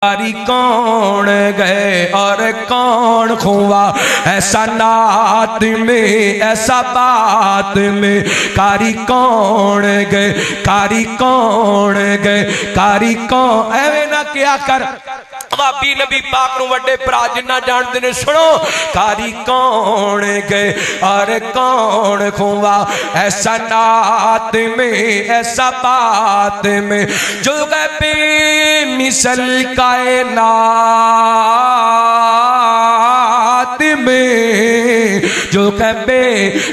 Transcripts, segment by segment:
کاری کون گئے اور کون کھوا، ایسا نعت میں ایسا بات میں، کاری کون گئے، کاری کون گئے، کاری کون ایویں نہ کیا کر وابی نبی پاک نو وڈے پرا جنہ جان دینے سنو، کاری کون گئے اور کون کھوا، ایسا نعت میں ایسا بات میں، جو گئے بے مثل کائنات میں، جو کہ بے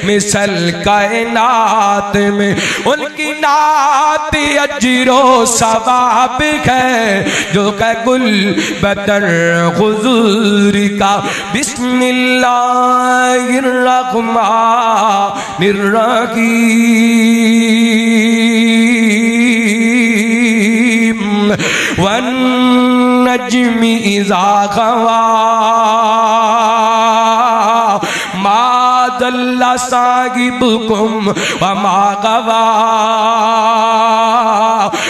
مثل کائنات میں، ان کی نعت اجر و ثواب ہے، جو کہ گل بدر حضور کا بسم اللہ الرحمن الرحیم والنجم اذا غوا ما ضل صاحبكم وما غوا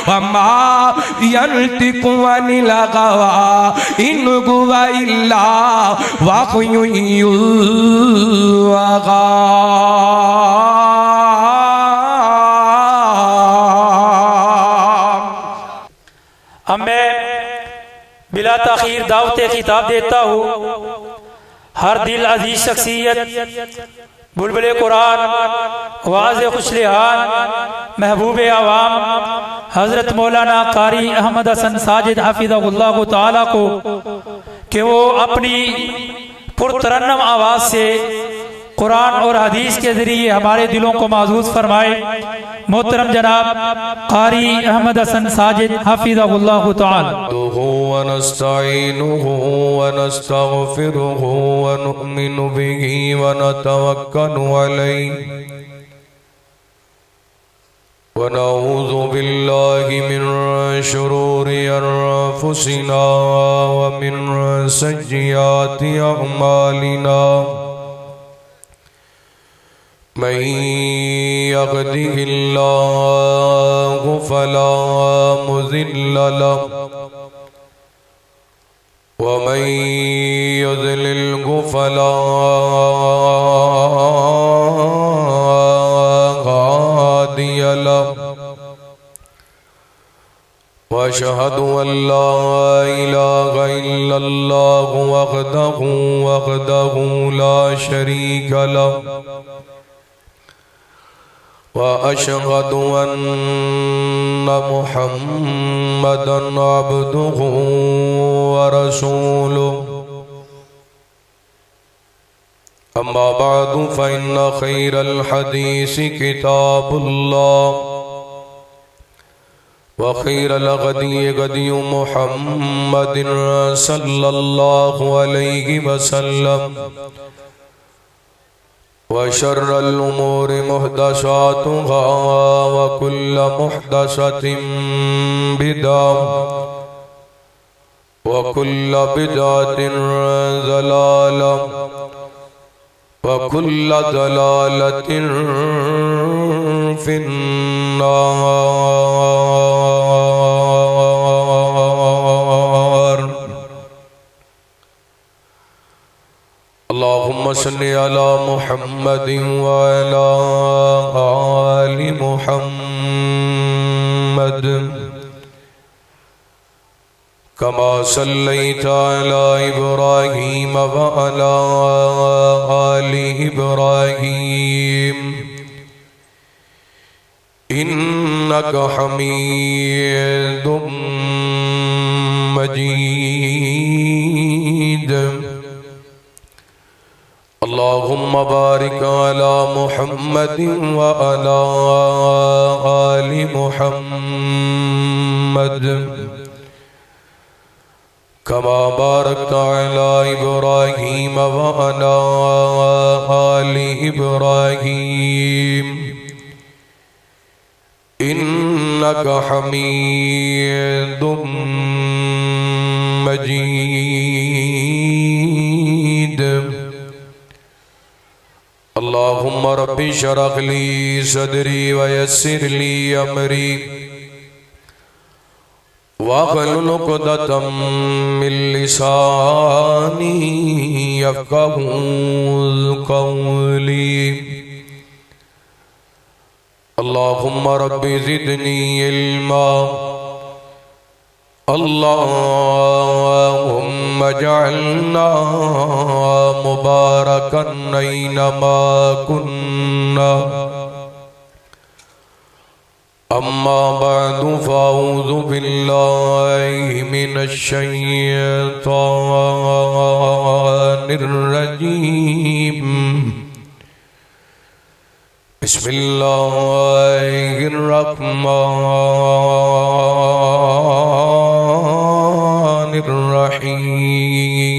وما ينطق عن الهوى إن هو إلا وحي يوحى. اب میں بلا تاخیر دعوت خطاب دیتا ہوں ہر دل عزیز شخصیت، بلبل قرآن، واعظ خوش لحان، محبوب عوام حضرت مولانا قاری احمد حسن ساجد حفظہ اللہ تعالیٰ کو کہ وہ اپنی پرترنم آواز سے قرآن اور حدیث کے ذریعے ہمارے دلوں کو معزوز فرمائے. محترم جناب قاری احمد حسن ساجد حفظہ اللہ تعالیٰ. ونستعینه ونستغفره ونؤمن به ونتوکل علیہ ونعوذ باللہ من شرور انفسنا ومن سیئات اعمالنا، من يهده الله فلا مضل له ومن يضلل فلا هادي له، واشهد ان لا اله الا الله وحده لا شريك له، وأشهد أن محمدًا عبده ورسوله. أما بعد فإن خير الحديث كتاب الله، وخير الهدي هدي محمد صلى الله عليه وسلم، وشر الأمور محدثاتها وكل محدثة بدعة وكل بدعة ضلالة وكل ضلالة في النار. اللهم صل على محمد وعلى آل محمد كما صليت على إبراهيم وعلى آل إبراهيم إنك حميد مجيد. اللهم بارك على محمد وعلى آل محمد كما باركت على إبراهيم وعلى آل إبراهيم إنك حميد مجيد. اللهم رب اشرح لي صدري ويسر لي أمري واحلل عقدة من لساني يفقهوا قولي اللهم رب زدني علما اللهم اجعلنا مباركا أينما كنا أما بعد فأعوذ بالله من الشيطان الرجيم بسم الله الرحمن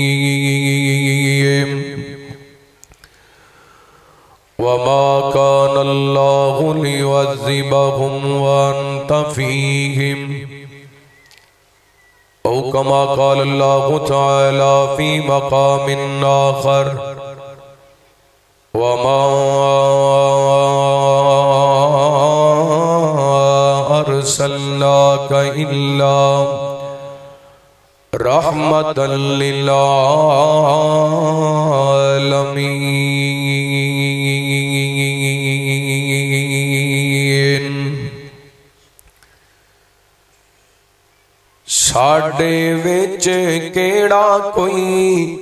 الرحيم وما كان الله ليعذبهم وأنت فيهم أو كما قال الله تعالى في مقام آخر وما أرسلناك إلا رحمة للعالمين ساڈے وچ کیڑا کوئی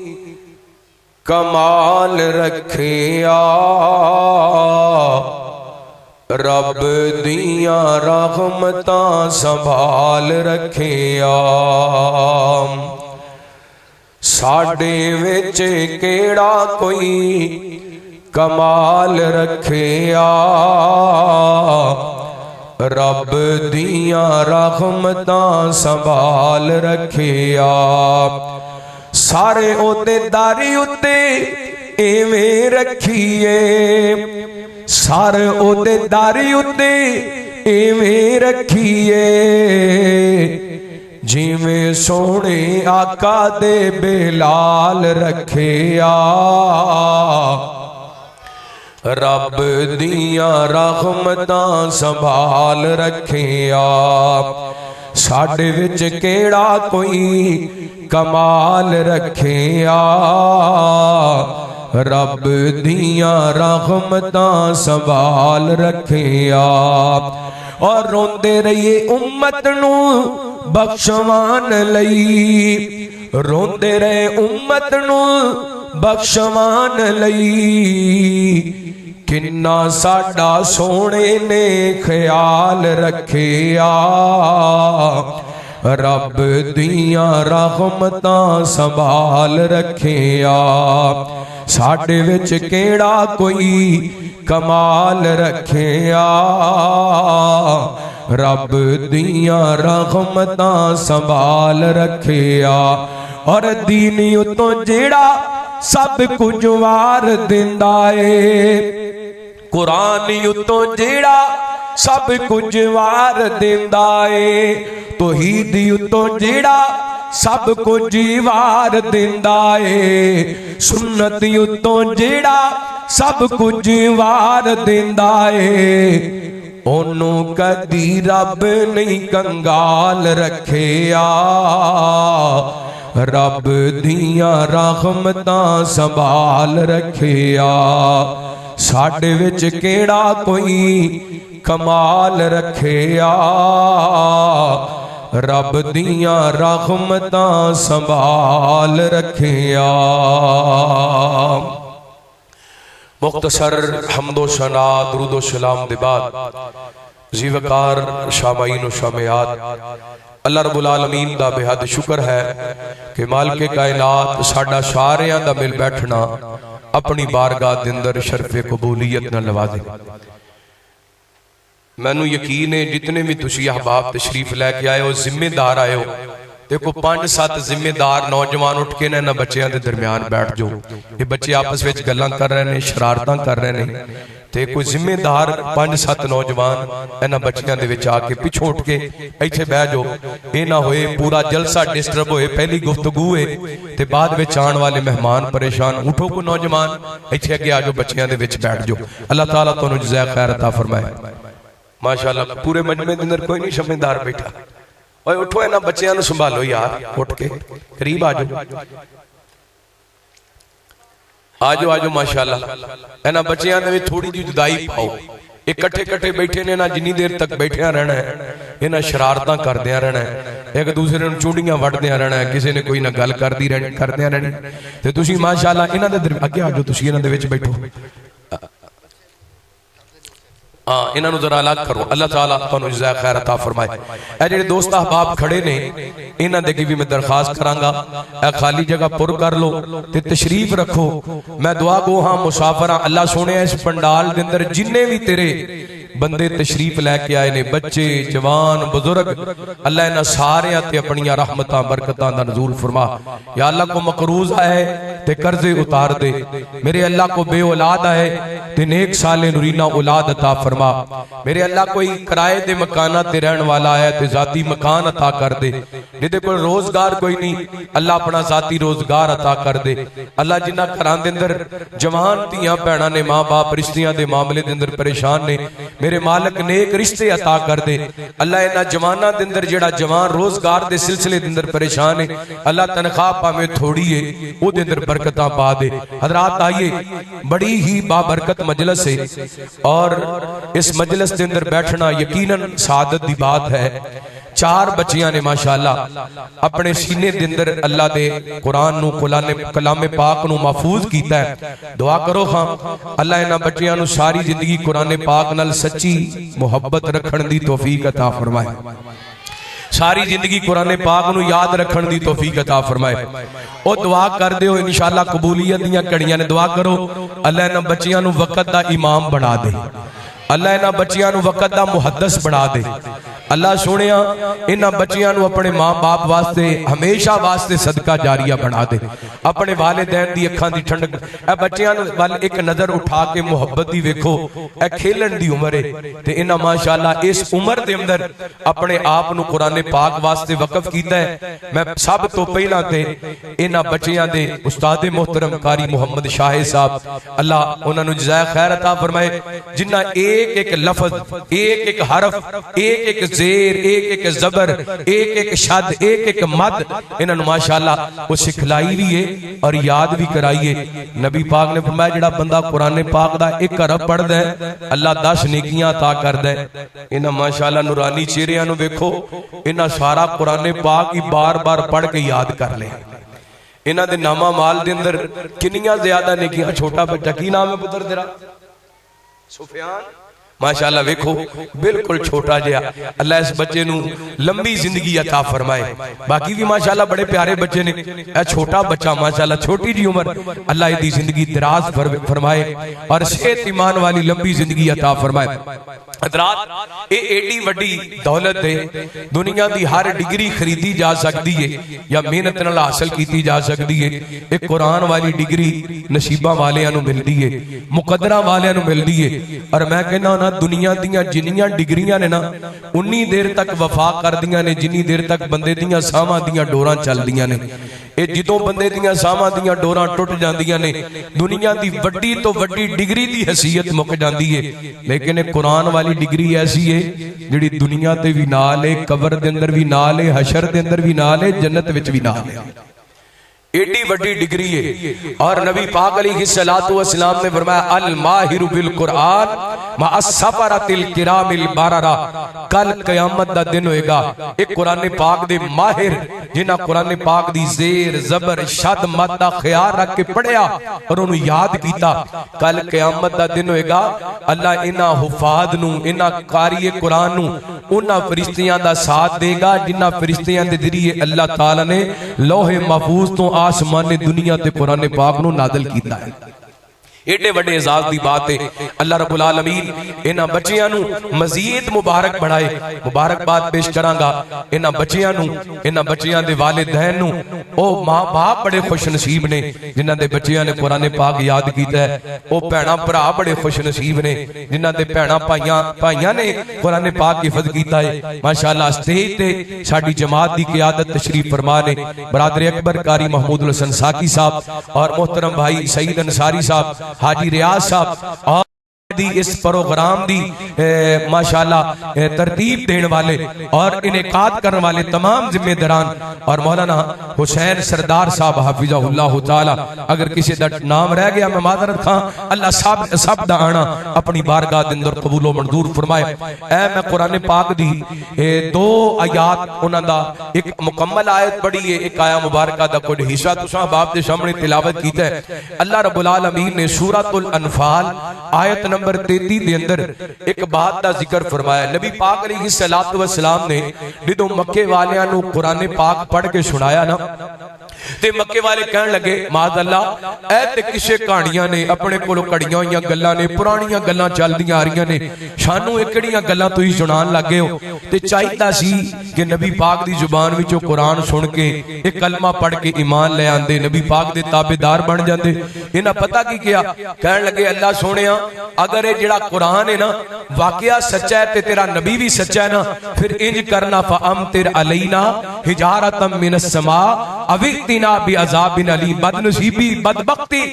کمال رکھیا رب دیاں رحمتاں سنبھال رکھیا ساڈے وچ کیڑا کوئی کمال رکھیا رب دیاں رحمتاں سنبھال رکھیا سارے اوتے داری اتے ایویں رکھیے سارے اوتے داری اتے ایویں رکھیے جیویں سونے آقا دے بلال رکھیا رب دیاں رحمتاں سنبھال رکھیا ساڈے وچ کیڑا کوئی کمال رکھیا رب دیاں رحمتاں سنبھال رکھیا اور روندے رہیے امت نو بخشوان لئی روندے رہے امت نو بخشوان لئی کنا ساڈا سونے نے خیال رکھیا رب دیاں رحمتاں سنبھال رکھیا ساڈے وچ کیڑا کوئی کمال رکھیا رب دیاں رحمتاں سنبھال رکھیا اور دینی اتوں جیڑا سب کچھ وار دیندا اے قرآن اتوں جیڑا سب کچھ وار دیندا اے توحید اتوں جیڑا سب کچھ وار دیندا اے سنت اتوں جیڑا سب کچھ وار دیندا اے اونوں کدی رب نہیں کنگال رکھیا رب دیاں رحمتاں سنبھال رکھیا ساڈے وچ کیڑا کوئی کمال رکھیا رب دیاں رحمتاں سنبھال رکھیا مختصر حمد و ثنا درود و سلام دے بعد ذی وقار شامعین و شامعات اللہ رب العالمین دا بے حد شکر ہے کہ مالک کائنات ساڈا ساریاں دا مل بیٹھنا اپنی بارگاہ دے اندر شرف قبولیت نہ نوازے میں نو یقین ہے جتنے بھی تسی احباب تشریف لے کے آئے ہو ذمہ دار آئے ہو دیکھو 5-7 ذمہ دار نوجوان اٹھ کے نہ بچیاں دے درمیان بیٹھ جو یہ بچے آپس وچ گلاں کر رہے ہیں شرارتاں کر رہے ہیں تے کوئی ذمہ دار 5-7 نوجوان انہاں بچیاں دے وچ آ کے پیچھے اٹھ کے ایتھے بیٹھ جو اے نہ ہوئے پورا جلسہ ڈسٹرب ہوئے پہلی گفتگو ہے تے بعد وچ آن والے مہمان پریشان اٹھو کو نوجوان ایتھے اگے آ جو بچیاں دے وچ بیٹھ جو اللہ تعالیٰ تانوں جزائے خیر عطا فرمائے ماشاءاللہ پورے مجمع دے اندر کوئی نہیں سمجھدار بیٹھا اوے اٹھو انہاں بچیاں نو سنبھالو یار، اٹھ کے قریب آ جاؤ، آجو آجو ماشاءاللہ، انہاں بچیاں دے تھوڑی جی جدائی پاؤ، اکٹھے کٹھے بیٹھے نے، نہ جنی دیر تک بیٹھے رہنا ہے، انہاں شرارتاں کردیاں رہنا ہے، ایک دوسرے نوں چونڈیاں وڑدیاں رہنا ہے، کسی نے کوئی نہ گل کردیاں رہنی، تے تسی ماشاءاللہ انہاں دے اگے آجو، تسی انہاں دے وچ بیٹھو، انہاں نو ذرا الگ کرو، اللہ تعالیٰ تانوں جزائے خیر عطا فرمائے۔ اے جڑے دوست احباب کھڑے نے، انہاں دے کی بھی میں درخواست کرانگا، اے خالی جگہ پر کر لو تے تشریف رکھو، میں دعا گو ہاں مسافراں، اللہ سونے اس پنڈال دے اندر جننے بھی تیرے بندے تشریف لے کے آئے نے، بچے جوان بزرگ، اللہ انہاں سارے تے اپنیاں رحمتاں برکتاں دا نزول فرما، یا اللہ کو مقروض آئے تے قرضے اتار دے، میرے اللہ کو بے اولاد آئے تے نیک سالے نورینہ اولاد عطا فرما، میرے اللہ کوئی کرائے دے مکانہ تے رہن والا آئے تے ذاتی مکان عطا کر دے، جدے کوئی روزگار کوئی نہیں، اللہ اپنا ذاتی روزگار عطا کر دے، اللہ جنہ کران دے اندر جوان تیاں پہنا نے، ماں باپ رشتیاں دے معاملے دے اندر پریشان نے، میرے مالک نیک رشتے عطا کر دے، اللہ انہاں جوانہ دے اندر جڑا جوان روزگار دے سلسلے دے اندر پریشان ہے، اللہ تنخواہ پاویں تھوڑی ہے او دے اندر برکتاں پا دے۔ حضرات آئیے، بڑی ہی بابرکت مجلس ہے اور اس مجلس دے اندر بیٹھنا یقیناً سعادت دی بات ہے۔ 4 بچیاں نے ماشاءاللہ اپنے سینے دے اندر اللہ دے قرآن نو کلام پاک نو محفوظ کیتا ہے، دعا کرو ہاں اللہ انہاں بچیاں نو ساری زندگی قرآن پاک نال سچی محبت رکھن دی توفیق عطا فرمائے، ساری زندگی قرآن پاک نو یاد رکھن دی توفیق عطا فرمائے۔ او دعا کر دیو انشاءاللہ قبولیت دیاں کڑیاں نے، دعا کرو اللہ انہاں بچیاں نو وقت دا امام بنا دے، اللہ انہاں بچیاں نو وقت دا محدث بنا دے، اللہ سونیا انہاں بچیاں نو اپنے ماں باپ واسطے ہمیشہ واسطے صدقہ جاریہ بنا دے، اپنے والدین دی اکھاں دی ٹھنڈک، اے بچیاں نو وال ایک نظر اٹھا کے محبت دی ویکھو، اے کھیلن دی عمر ہے تے انہاں ماشاءاللہ اس عمر دے اندر اپنے آپ نو قرآن پاک واسطے وقف کیتا ہے۔ میں سب تو پہلا تے انہاں بچیاں دے استاد محترم قاری محمد شاہ صاحب، اللہ انہاں نو جزائے خیر عطا فرمائے، جنہ ایک ایک لفظ، ایک ایک حرف، ایک ایک زیر، ایک ایک زبر، ایک ایک شد، ایک ایک مد انہاں نو ماشاءاللہ وہ سکھلائی بھی ہے اور یاد بھی کرائیے۔ نبی پاک نے فرمایا جڑا بندہ قرآن پاک دا ایک حرف پڑھ دے اللہ 10 نیکیاں عطا کر دے۔ انہاں ماشاءاللہ نورانی چہریاں نو ویکھو، انہاں سارا قرآن پاک ہی بار بار پڑھ کے یاد کر لے، انہاں دے نامہ مال دے اندر کنیاں زیادہ نیکیاں۔ چھوٹا بچہ کی نام ہے پتر تیرا؟ سفیان، ماشاءاللہ ویکھو بالکل چھوٹا جہا، اللہ اس بچے نو لمبی زندگی عطا فرمائے۔ باقی بھی ماشاءاللہ بڑے پیارے بچے نے، اے چھوٹا بچہ ماشاءاللہ چھوٹی جی عمر، اللہ دی زندگی دراز فرمائے اور صحت ایمان والی لمبی زندگی عطا فرمائے۔ حضرات اے ایڈی وڈی دولت ہے، دنیا دی ہر ڈگری خریدی جا سکتی ہے یا محنت نال حاصل کیتی جا سکتی ہے، ایک قرآن والی ڈگری نصیبہ والیاں نو ملدی ہے، مقدرہ والیاں نو ملدی ہے، اور میں کہنا نا دنیا دیاں جنیاں ڈگریاں نے نا انی دیر تک وفا کر دیاں نے جنی دیر تک بندے دیاں ساواں دیاں ڈوراں چل دیاں نے، اے جدوں بندے دیاں ساواں دیاں ڈوراں ٹوٹ جاندیاں نے دنیا دی وڈی تو وڈی ڈگری دی حیثیت مک جاندی ہے، لیکن ایک قرآن والی ڈگری ایسی ہے جڑی دنیا تے بھی نال ہے، قبر دے اندر بھی نال ہے، حشر دے اندر بھی نال ہے، جنت وچ بھی نال ہے، ایڈی وڈی ڈگری ہے۔ اور نبی پاک علیہ السلام نے فرمایا الماہر بالقرآن مع السفرۃ الکرام البررہ، کل قیامت دا دن ہوئے گا ایک قرآن پاک دے ماہر جنہاں قرآن پاک دی زیر زبر شد مد دا خیال رکھ کے پڑھیا اور انہوں یاد کیتا، کل قیامت دا دن ہوئے گا اللہ انہاں حفاظ نو، انہاں قاری قرآن نو انہاں فرشتیاں دا ساتھ دے گا جنہاں فرشتیاں دے ذریعے اللہ تعالی نے لوح محفوظ تو آسمان نے دنیا تے قرآن پاک نو نازل کیتا ہے۔ ایڈے وڈے اعزاز دی بات ہے، اللہ رب العالمین انہاں بچیاں نو مزید مبارک بڑھائے۔ مبارکباد پیش کراں گا انہاں بچیاں نو، انہاں بچیاں دے والدین نو، او ماں باپ بڑے خوش نصیب نے جنہاں دے بچیاں نے قرآن پاک یاد کیتا ہے، او بھیڑاں بھرا بڑے خوش نصیب نے جنہاں دے بھیڑاں بھائیاں نے قرآن پاک حفظ کیتا ہے۔ ماشاءاللہ اسٹیج تے ساڈی جماعت دی قیادت تشریف فرما نے برادر اکبر قاری محمود الحسن ساکی صاحب اور محترم بھائی سعید انصاری صاحب، حاجی ریاض صاحب اور دی اس پروگرام دی ماشاءاللہ ترتیب دین والے اور انعقاد کرنے والے تمام ذمہ داران اور مولانا حسین سردار صاحب حفظہ اللہ تعالی، اگر کسی دا نام رہ گیا میں معذرت خواں، اللہ سب دا آنا اپنی بارگاہ دے اندر قبول و منظور فرمائے۔ اے میں قرآن پاک دی دو آیات انہاں دا ایک مکمل آیت پڑھی ہے، ایک آیا مبارکہ دا کوئی حصہ تساں باپ دے سامنے تلاوت کیتا ہے۔ اللہ رب العالمین نے سورۃ الانفال آیت نمبر 33 دے اندر ایک بات دا ذکر فرمایا۔ نبی پاک علیہ السلام نے جدوں مکے والیاں نو قرآن پاک پڑھ کے سنایا نا تے مکے والے کہن لگے معاذ اللہ اے تے کسے کہانیاں نے اپنے کولوں کڑیاں ہوئیاں گلاں نے پرانیاں گلاں چلدیاں آ رہیاں نے سانو ایکڑیاں گلاں تسی سنان لگے ہو تے چاہیدا سی کہ نبی پاک دی زبان وچوں قرآن سن کے ایک کلمہ پڑھ کے ایمان لے آندے، نبی پاک دے تابعدار بن جاندے۔ انہاں پتہ کی کیا کہن لگے اللہ سونیا اگر یہ جڑا قرآن ہے نا واقعہ سچا ہے تے تیرا نبی بھی سچا ہے نا پھر انج کرنا فامطر علینا حجارۃ من السماء اوِئتنا بعذاب علیم۔ بد نصیبی بدبختی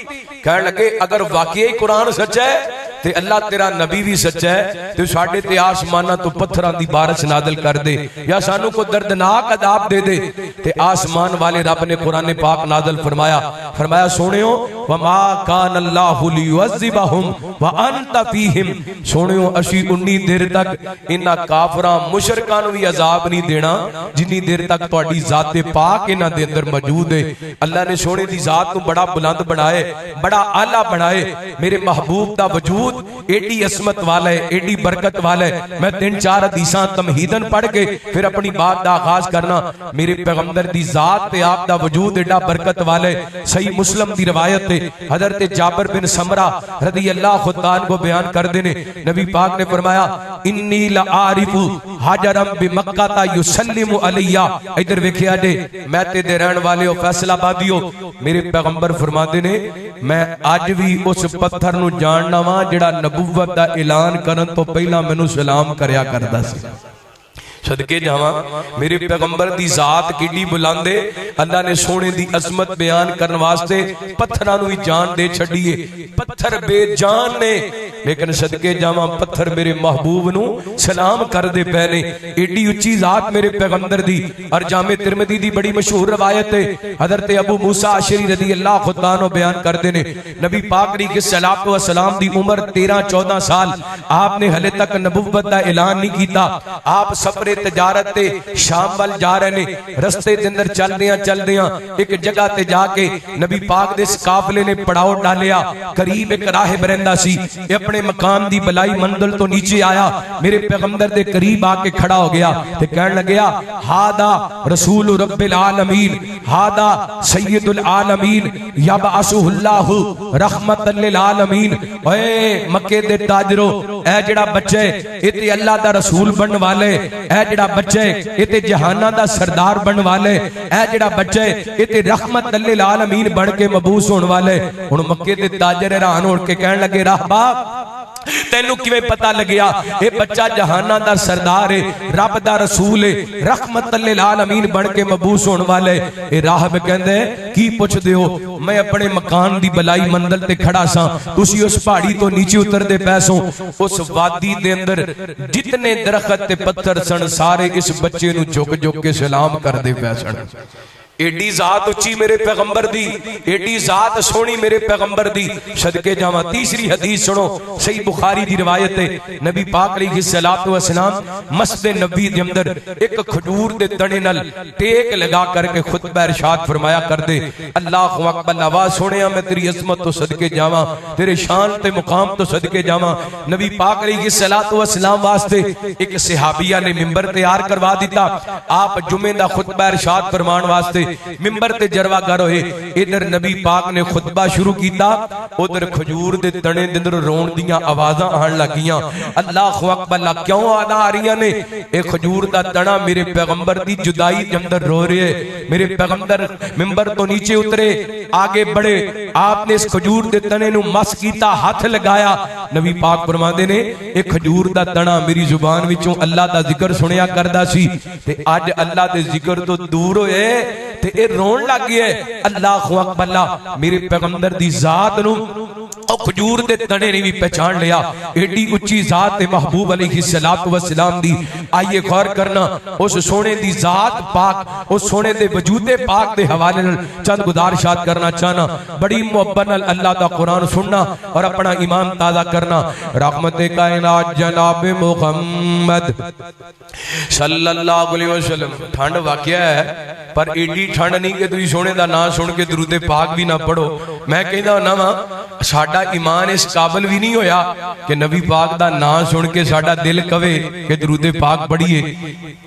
کہنے لگے اگر واقعی قرآن سچا ہے تے اللہ تیرا نبی بھی سچا ہے تے ساڈے تے آسماناں تو پتھراں دی بارش نازل کر دے یا سانو کو دردناک عذاب دے دے۔ تے آسمان والے رب نے قرآن پاک نازل فرمایا سونیو وما کان اللہ لیعذبہم وانت فیہم، سونیو اسی انی دیر تک انہاں کافراں مشرکاں نو بھی عذاب نہیں دینا جنی دیر تک تہاڈی ذات پاک انہاں دے اندر موجود ہے۔ اللہ نے سونے دی ذات کو بڑا بلند بنائے، بڑا اعلیٰ بنائے۔ میرے محبوب دا وجود ایڈی عصمت والا ہے، ایڈی برکت والا ہے۔ میں 3-4 حدیثاں تمہیدن پڑھ کے پھر اپنی بات دا آغاز کرنا۔ میرے پیغمبر دی ذات تے آپ دا وجود ایڈا برکت والا ہے۔ صحیح مسلم دی روایت ہے حضرت جابر بن سمرہ رضی اللہ عنہ کو بیان کر دینے نبی پاک نے فرمایا انی لعارف حجرم بمکہ یسلم علیہ، ادھر ویکھیا جے میں تے دے رہن والے ہو فیصلہ بادیو، میرے پیغمبر فرماتے نے میں آج بھی اس پتھر نو جاننا وا جڑا نبوت دا اعلان کرن تو پہلا مینوں سلام کریا کردا سی۔ صدقے جاواں میرے پیغمبر دی ذات کیڈی بلند ہے، اللہ نے سونے دی عظمت بیان کرن واسطے پتھراں نو ہی جان دے چھڈیے۔ پتھر بے جان نے لیکن صدقے جاواں پتھر میرے محبوب نو سلام کر دے پے نے۔ ایڈی اونچی ذات میرے پیغمبر دی۔ اور جامع ترمذی دی بڑی مشہور روایت ہے حضرت ابو موسیٰ اشعری رضی اللہ عنہ بیان کرتے نے نبی پاک علیہ السلام دی عمر 13-14 سال، آپ نے ہلے تک نبوت دا اعلان نہیں کیتا۔ آپ سفر تجارت تے شام وال جا رہے نے، رستے دے اندر چل دیاں ایک جگہ تے جا کے نبی پاک دے اس قافلے نے پڑاؤ ڈالیا، قریب ایک راہب رہندا سی، اپنے مقام دی بلائی منزل تو نیچے آیا، میرے پیغمبر دے قریب آ کے کھڑا ہو گیا تے کہنے لگیا ہادا رسول رب العالمین، ہادا سید العالمین یبعثہ اللہ رحمت للعالمین۔ اے مکے دے تاجرو اے جڑا بچہ ہے اے تے اللہ دا رسول بن والے، اے جڑا بچہ ہے اے تے جہاناں دا سردار بن والے، اے جڑا بچہ ہے اے تے رحمت للعالمین بن کے مبعوث ہون والے۔ ہن مکے دے تاجر حیران ہو کے کہن لگے راہبا تینوں کیویں پتہ لگیا اے بچہ جہاناں دا سردار ہے، رب دا رسول ہے، رحمت للعالمین بن کے مبعوث ہون والے۔ اے راہب کہندے کی پوچھ دیو میں اپنے مکان دی بلائی منزل تے کھڑا ساں، تسی اس پہاڑی تو نیچے اتر دے پیسوں، اس وادی دے اندر جتنے درخت تے پتھر سن سارے اس بچے نو جھک کے سلام کر دے پیسن۔ ایڈی ذات اچھی میرے پیغمبر دی، ایڈی ذات سونی میرے پیغمبر دی۔ صدقے جاواں تیسری حدیث سنو، صحیح بخاری دی روایت ہے نبی پاک علیہ السلام مسجد نبی دے اندر ایک کھجور دے تنے نال ٹیک لگا کر کے خطبہ ارشاد فرمایا کر دے اللہ اکبر، آواز سنیا میں تیری عظمت تو صدقے جاواں، تیرے شان تے مقام تو صدقے جاواں۔ نبی پاک علیہ السلام واسطے ایک صحابیہ نے ممبر تیار کروا دیتا، آپ جمعے دا خطبہ ارشاد فرمان واسطے ممبر تے جروا گر ہوئے۔ ادھر نبی پاک نے خطبہ شروع کیتا، ادھر کھجور دے تنے دے اندر رون دیاں آوازاں آن لگیاں۔ اللہ اکبر، کیوں آنا آ رہی نے؟ اے کھجور دا تنا میرے پیغمبر دی جدائی دے اندر رو رہے۔ میرے پیغمبر ممبر تو نیچے اترے، آگے بڑھے، آپ نے اس کھجور دے تنے نو مس کیتا، ہاتھ لگایا۔ نبی پاک فرماندے نے اے کھجور دا تنا میری زبان وچوں اللہ دا ذکر سنیا کردا سی تے اج اللہ دے ذکر تو دور ہوئے تے اے رون لگ گئے۔ اللہ اکبر، میرے پیغمبر دی ذات نو اور کھجور دے تنے نے بھی پہچان لیا ایڈی اچھی ذات محبوب علیہ السلام دی. آئیے غور کرنا اس سونے دی ذات پاک اس سونے دے وجود پاک دے حوالے چند گزارشات کرنا چاہنا. بڑی محبت اللہ دا قرآن سننا اور اپنا ایمان تازہ کرنا. رحمت کائنات جناب محمد صلی اللہ علیہ وسلم. ٹھنڈ واقعہ ہے پر ایڈی ٹھنڈ نہیں کہ تسی سونے دا نام سن کے درود پاک بھی نہ پڑھو. میں کہنا ہونا وا ساڈا ایمان اس قابل بھی نہیں ہویا کہ نبی پاک دا نام سن کے ساڈا دل کہے کہ درود پاک پڑھیے.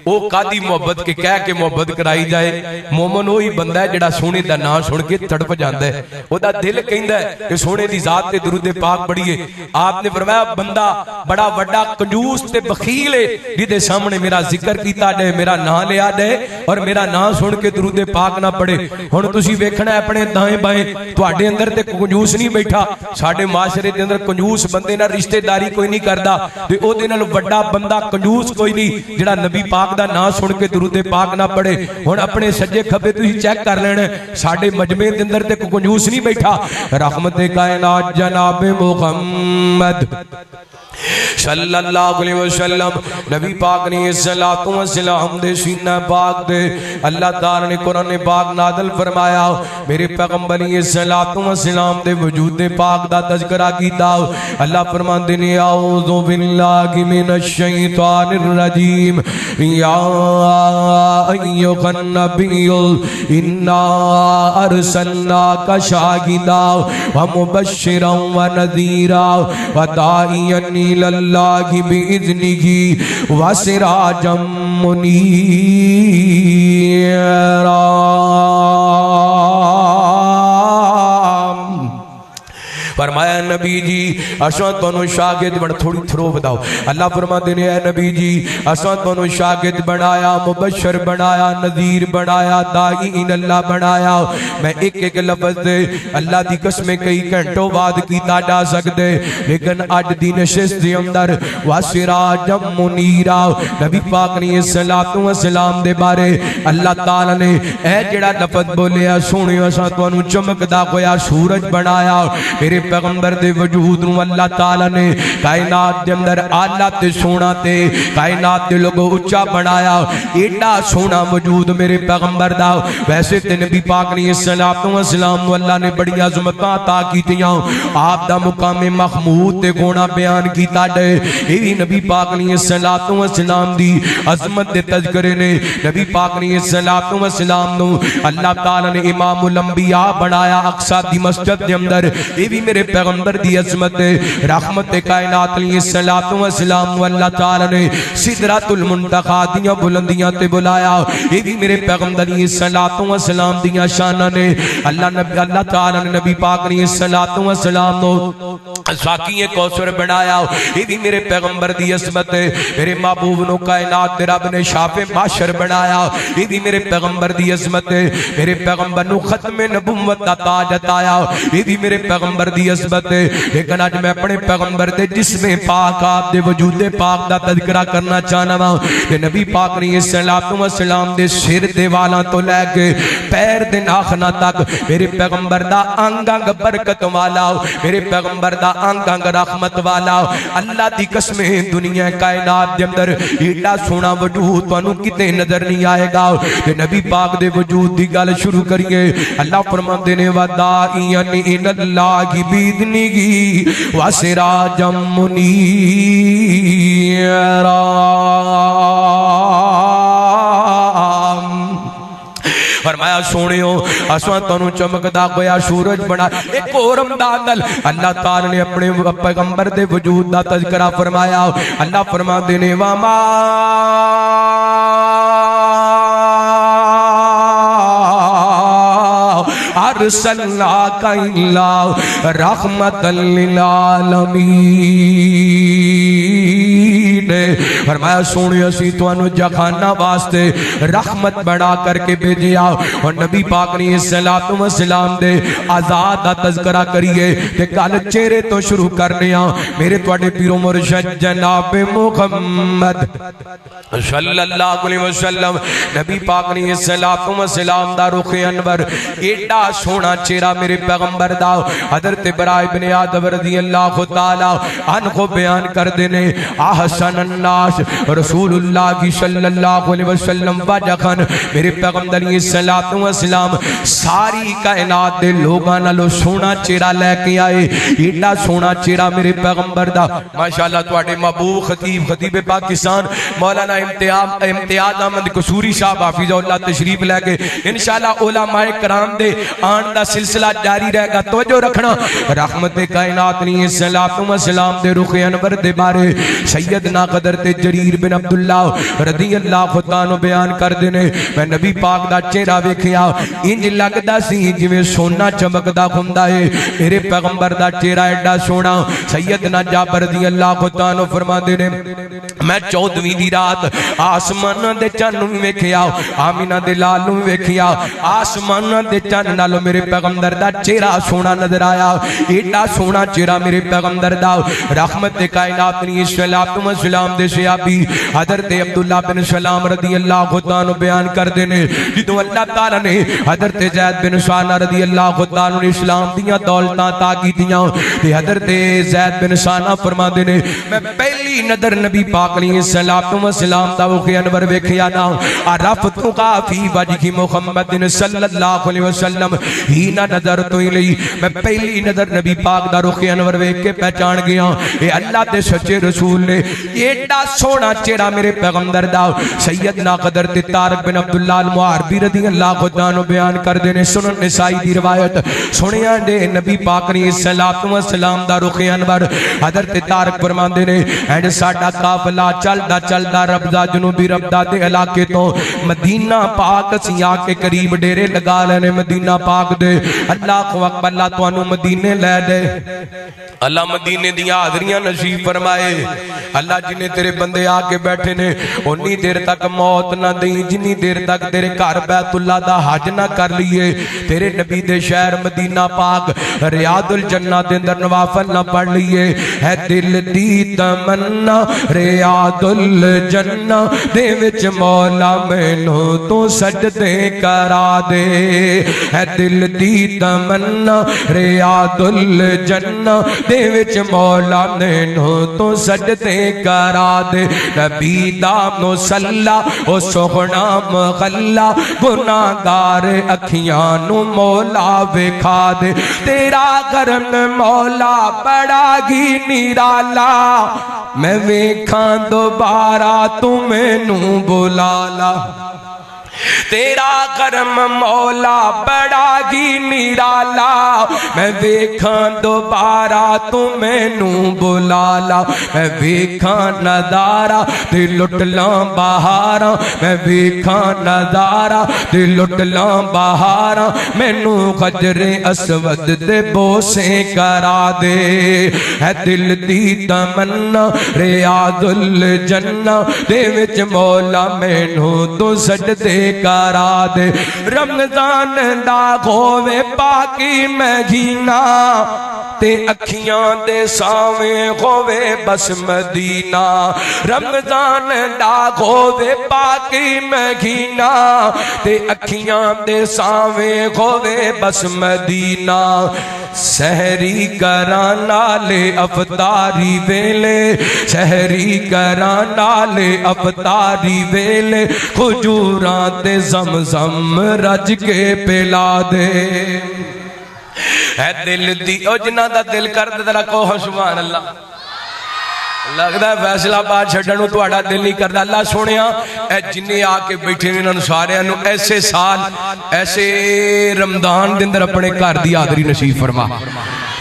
او کادی محبت کے کہہ کے محبت کرائی جائے. مومن وہی بندہ ہے جڑا سونے دا نام سن کے تڑپ جاندا ہے. او دا دل کہندا ہے کہ سونے دی ذات تے درود پاک پڑھیے. آپ نے فرمایا بندہ بڑا بڑا کنجوس تے بخیل ہے جدے سامنے میرا ذکر کیتا جائے میرا نام لیا جائے اور میرا نام سن کے درود پاک نہ پڑھے. ہن تسی ویکھنا ہے اپنے دائیں بائیں تواڈے اندر تے کنجوس نہیں بیٹھا. ساڈے معاشرے دے اندر کنجوس بندے نال رشتہ داری کوئی نہیں کردا تے او دے نال بڑا بندہ کنجوس کوئی نہیں جڑا نبی پاک دا نام سن کے درود پاک نہ پڑھے. ہن اپنے سجے کھبے تسی چیک کر لینا ساڈے مجمع دے اندر تے کنجوس نہیں بیٹھا. رحمت کائنات جناب محمد صلی اللہ علیہ وسلم نبی پاک نے الصلوۃ والسلام دے سینہ پاک دے اللہ تعالی نے قرآن پاک نازل فرمایا. میرے پیغمبر نے الصلوۃ والسلام دے وجود پاک دا تذکرہ کیتا. اللہ فرماندے نے اعوذ باللہ من الشیطان الرجیم یا ایھا النبی انا ارسلناک شاہدا ومبشرا ونذیرا وداعیا إلى الله بإذنه وسراجا منيرا. فرمایا نبی جی اساں تانوں شاگرد بن تھوڑی تھرو بداؤ. اللہ فرماتے ہیں اے نبی جی اساں تانوں شاگرد بنایا مبشر بنایا نذیر بنایا داعی اللہ بنایا. میں ایک ایک لفظ دے اللہ دی قسمیں کئی گھنٹوں بعد کیتا جا سکدے لیکن اج دی نشست دے اندر واسراج منیرا نبی پاک نے الصلوۃ والسلام دے بارے اللہ تعالی نے اے جڑا لفظ بولیا سونیا اساں تانوں چمکدا ہویا سورج بنایا. میرے پیغمبر دے وجود نو اللہ تعالی نے کائنات دے اندر اعلیٰ تے سونا تے کائنات دے لوگوں اچا بنایا. ایڈا سونا وجود میرے پیغمبر دا. ویسے تے نبی پاک نے الصلوۃ والسلام نو اللہ نے بڑی عظمتاں عطا کیتیاں. آپ دا مقام محمود تے گونا بیان کیتا جے. اے وی نبی پاک نے الصلوۃ والسلام دی عظمت دے تذکرے نے. نبی پاک نے الصلوۃ والسلام نو اللہ تعالی نے امام الانبیاء بنایا اقصی دی مسجد دے اندر. اے وی میرے پیغمبر دی عظمت رحمت کائنات علیہ الصلوۃ والسلام اللہ تعالی نے سدرۃ المنتہا دیاں بلندیاں تے بلایا. اے بھی میرے پیغمبر علیہ الصلوۃ والسلام دیاں شاناں نے. اللہ تعالی نے نبی پاک علیہ الصلوۃ والسلام نو ساقی کوثر بنایا. اے بھی میرے پیغمبر دی عظمت. میرے محبوب نو کائنات دے رب نے شافع معاشر بنایا. اے بھی میرے پیغمبر دی عظمت. میرے پیغمبر نو ختم نبوت دا تاج عطایا. اے بھی میرے پیغمبر دی عظمت. لیکن آج میں اپنے پیغمبر دے جسم پاک آپ دے وجود پاک دا تذکرہ کرنا چاہنا ہوں کہ نبی پاک نے الصلوۃ والسلام دے سر دے والاں تو لے کے پیر دے ناخناں تک میرے پیغمبر دا انگ انگ برکت والا میرے پیغمبر دا انگ انگ رحمت والا. اللہ دی قسم دنیا کائنات دے اندر ایڈا سونا وجود تانوں کتے نظر نہیں آئے گا. کہ نبی پاک دے وجود دی گل شروع کریے. اللہ فرماندے نے وداعیا الی اللہ بِإِذْنِهِ وَسِرَاجًا مُنِيرًا. فرمایا سونیو اساں تانوں چمکدا ہویا سورج بنا. ایک اور امداد اللہ تعالی نے اپنے پیغمبر دے وجود دا تذکرہ فرمایا. اللہ فرماندے نے وما ارسلناک الا رحمتا للعالمین فرمایا سونے اسی توانو جہانا واسطے رحمت بنا کر کے بھیجے آؤ. اور نبی پاک نے الصلاۃ والسلام دے آزاد دا تذکرہ کریے تے گل چہرے تو شروع کرنے آ. میرے تواڈے پیرو مرشد جناب محمد صلی اللہ علیہ وسلم نبی پاک نے الصلاۃ والسلام دا رخ انور ایڈا سونا چہرہ میرے پیغمبر دا حضرت براء ابن عازب رضی اللہ تعالی عنہ بیان کر دینے احسن الناس رسول اللہ کی صلی اللہ علیہ وسلم وجہن. میرے پیغمبر علیہ الصلوۃ والسلام ساری کائنات دے لوگاں نالوں سونا چہرہ لے کے آئے. ایڈا سونا چہرہ میرے پیغمبر دا. ماشاءاللہ تواڈے محبوب خطیب پاکستان مولانا امتیاز احمد قصوری صاحب حافظ اللہ تشریف لے کے انشاءاللہ علماء کرام دے آن دا سلسلہ جاری رہے گا. توجہ رکھنا. رحمت کائنات علیہ الصلوۃ والسلام دے رخ انور دے بارے سیدنا حضرت جریر بن عبداللہ رضی اللہ عنہ بیان کر دینے میں نبی پاک دا چہرہ ویکھیا انج لگدا سی جویں سونا چمکدا ہوندا ہے. میرے پیغمبر دا چہرہ ایڈا سونا. سیدنا جابر رضی اللہ عنہ فرماندے نے میں 14ویں دی رات آسمان دے چن نوں ویکھیا آمینہ دے لال نوں ویکھیا. آسمان دے چن نال میرے پیغمبر دا چہرہ سونا نظر آیا. ایڈا سونا چہرہ میرے پیغمبر دا. رحمت کائنات علیہ الصلوۃ والسلام دے صحابی حضرت عبداللہ بن سلام رضی اللہ عنہ بیان کر دینے جدوں اللہ تعالی نے حضرت زید بن ثانہ رضی اللہ عنہ نے اسلام دیاں دولتاں عطا کیتیاں تے حضرت زید بن ثانہ فرماندے نے میں پہلی نظر نبی پاک علیہ الصلوۃ والسلام دا رخ انور ویکھیا نا عرفت فی وجہ محمد صلی اللہ علیہ وسلم ہی نہ نظر تو الی. میں پہلی نظر نبی پاک دا رخ انور ویکھ کے پہچان گیا اے اللہ دے سچے رسول نے. ایڈا سونا چہرہ میرے پیغمبر دا. سیدنا حضرت طارق بن عبداللہ المعاربی رضی اللہ عنہ بیان کر دینے سنن نسائی دی روایت سنیا دے نبی پاک علیہ الصلوۃ والسلام دا رخ انور. حضرت طارق فرماندے نے اینڈ ساڈا قافلہ چلدا چلدا ربضہ جنوبی ربضہ دے علاقے تو مدینہ پاک سی آ کے قریب ڈیرے لگا لینے مدینہ پاک دے. اللہ اکبر. اللہ تانوں مدینے لے دے. اللہ مدینے دی حاضریاں نصیب فرمائے. اللہ جنہیں تیرے بندے آ کے بیٹھے نے انی دیر تک موت نہ دیں جنی دیر تک تیرے گھر بیت اللہ دا حج نہ کر لیے تیرے نبی دے شہر مدینہ پاک ریاض الجنہ دے اندر نوافل نہ پڑھ لیے. ہے دل دی تمنا ریاض الجنہ دے وچ مولا مینوں تو سجدے کرا دے. ہے دل دی تمنا ریاض الجنہ دے وچ مولا مینوں تو سجدے کرا دے. نبی دا مصلا او سوہنا مغلا گناہگار اکھیاں نو مولا وکھا دے. تیرا کرم مولا بڑا ہی نرالا میں ویکھاں دوبارہ تو مینوں بلا لا. تیرا کرم مولا بڑا ہی نرالا میں ویکھاں دوبارہ تو مینوں بلا لا. میں ویکھاں نظارہ تے لٹ لاں بہاراں میں ویکھاں نظارہ تے لٹ لاں بہاراں مینوں خجر اسود دے بوسے کرا دے. ہے دل دی تمنا ریاض الجنہ دے وچ مولا مینوں تو سجدے کرا دے. رمضان دا ہووے پاکی مہینہ تے اکھیاں دے ساویں ہووے بس مدینہ. رمضان دا ہووے پاکی مہینہ تے اکھیاں دے ساویں ہووے بس مدینہ. سحری کراں نالے افطاری ویلے سحری کراں نالے افطاری ویلے کھجوراں تے زمزم رج کے پلا دے. اے دل دی او جنہ دا دل کر دے ذرا کہو سبحان اللہ. لگدا ہے فیصلہ آباد چھڈن نوں تہاڈا دل نہیں کردا. اللہ سونیا اے جننے آ کے بیٹھے نے انہاں نوں سارے نوں ایسے سال ایسے رمضان دے اندر اپنے گھر دی حاضری نصیب فرما.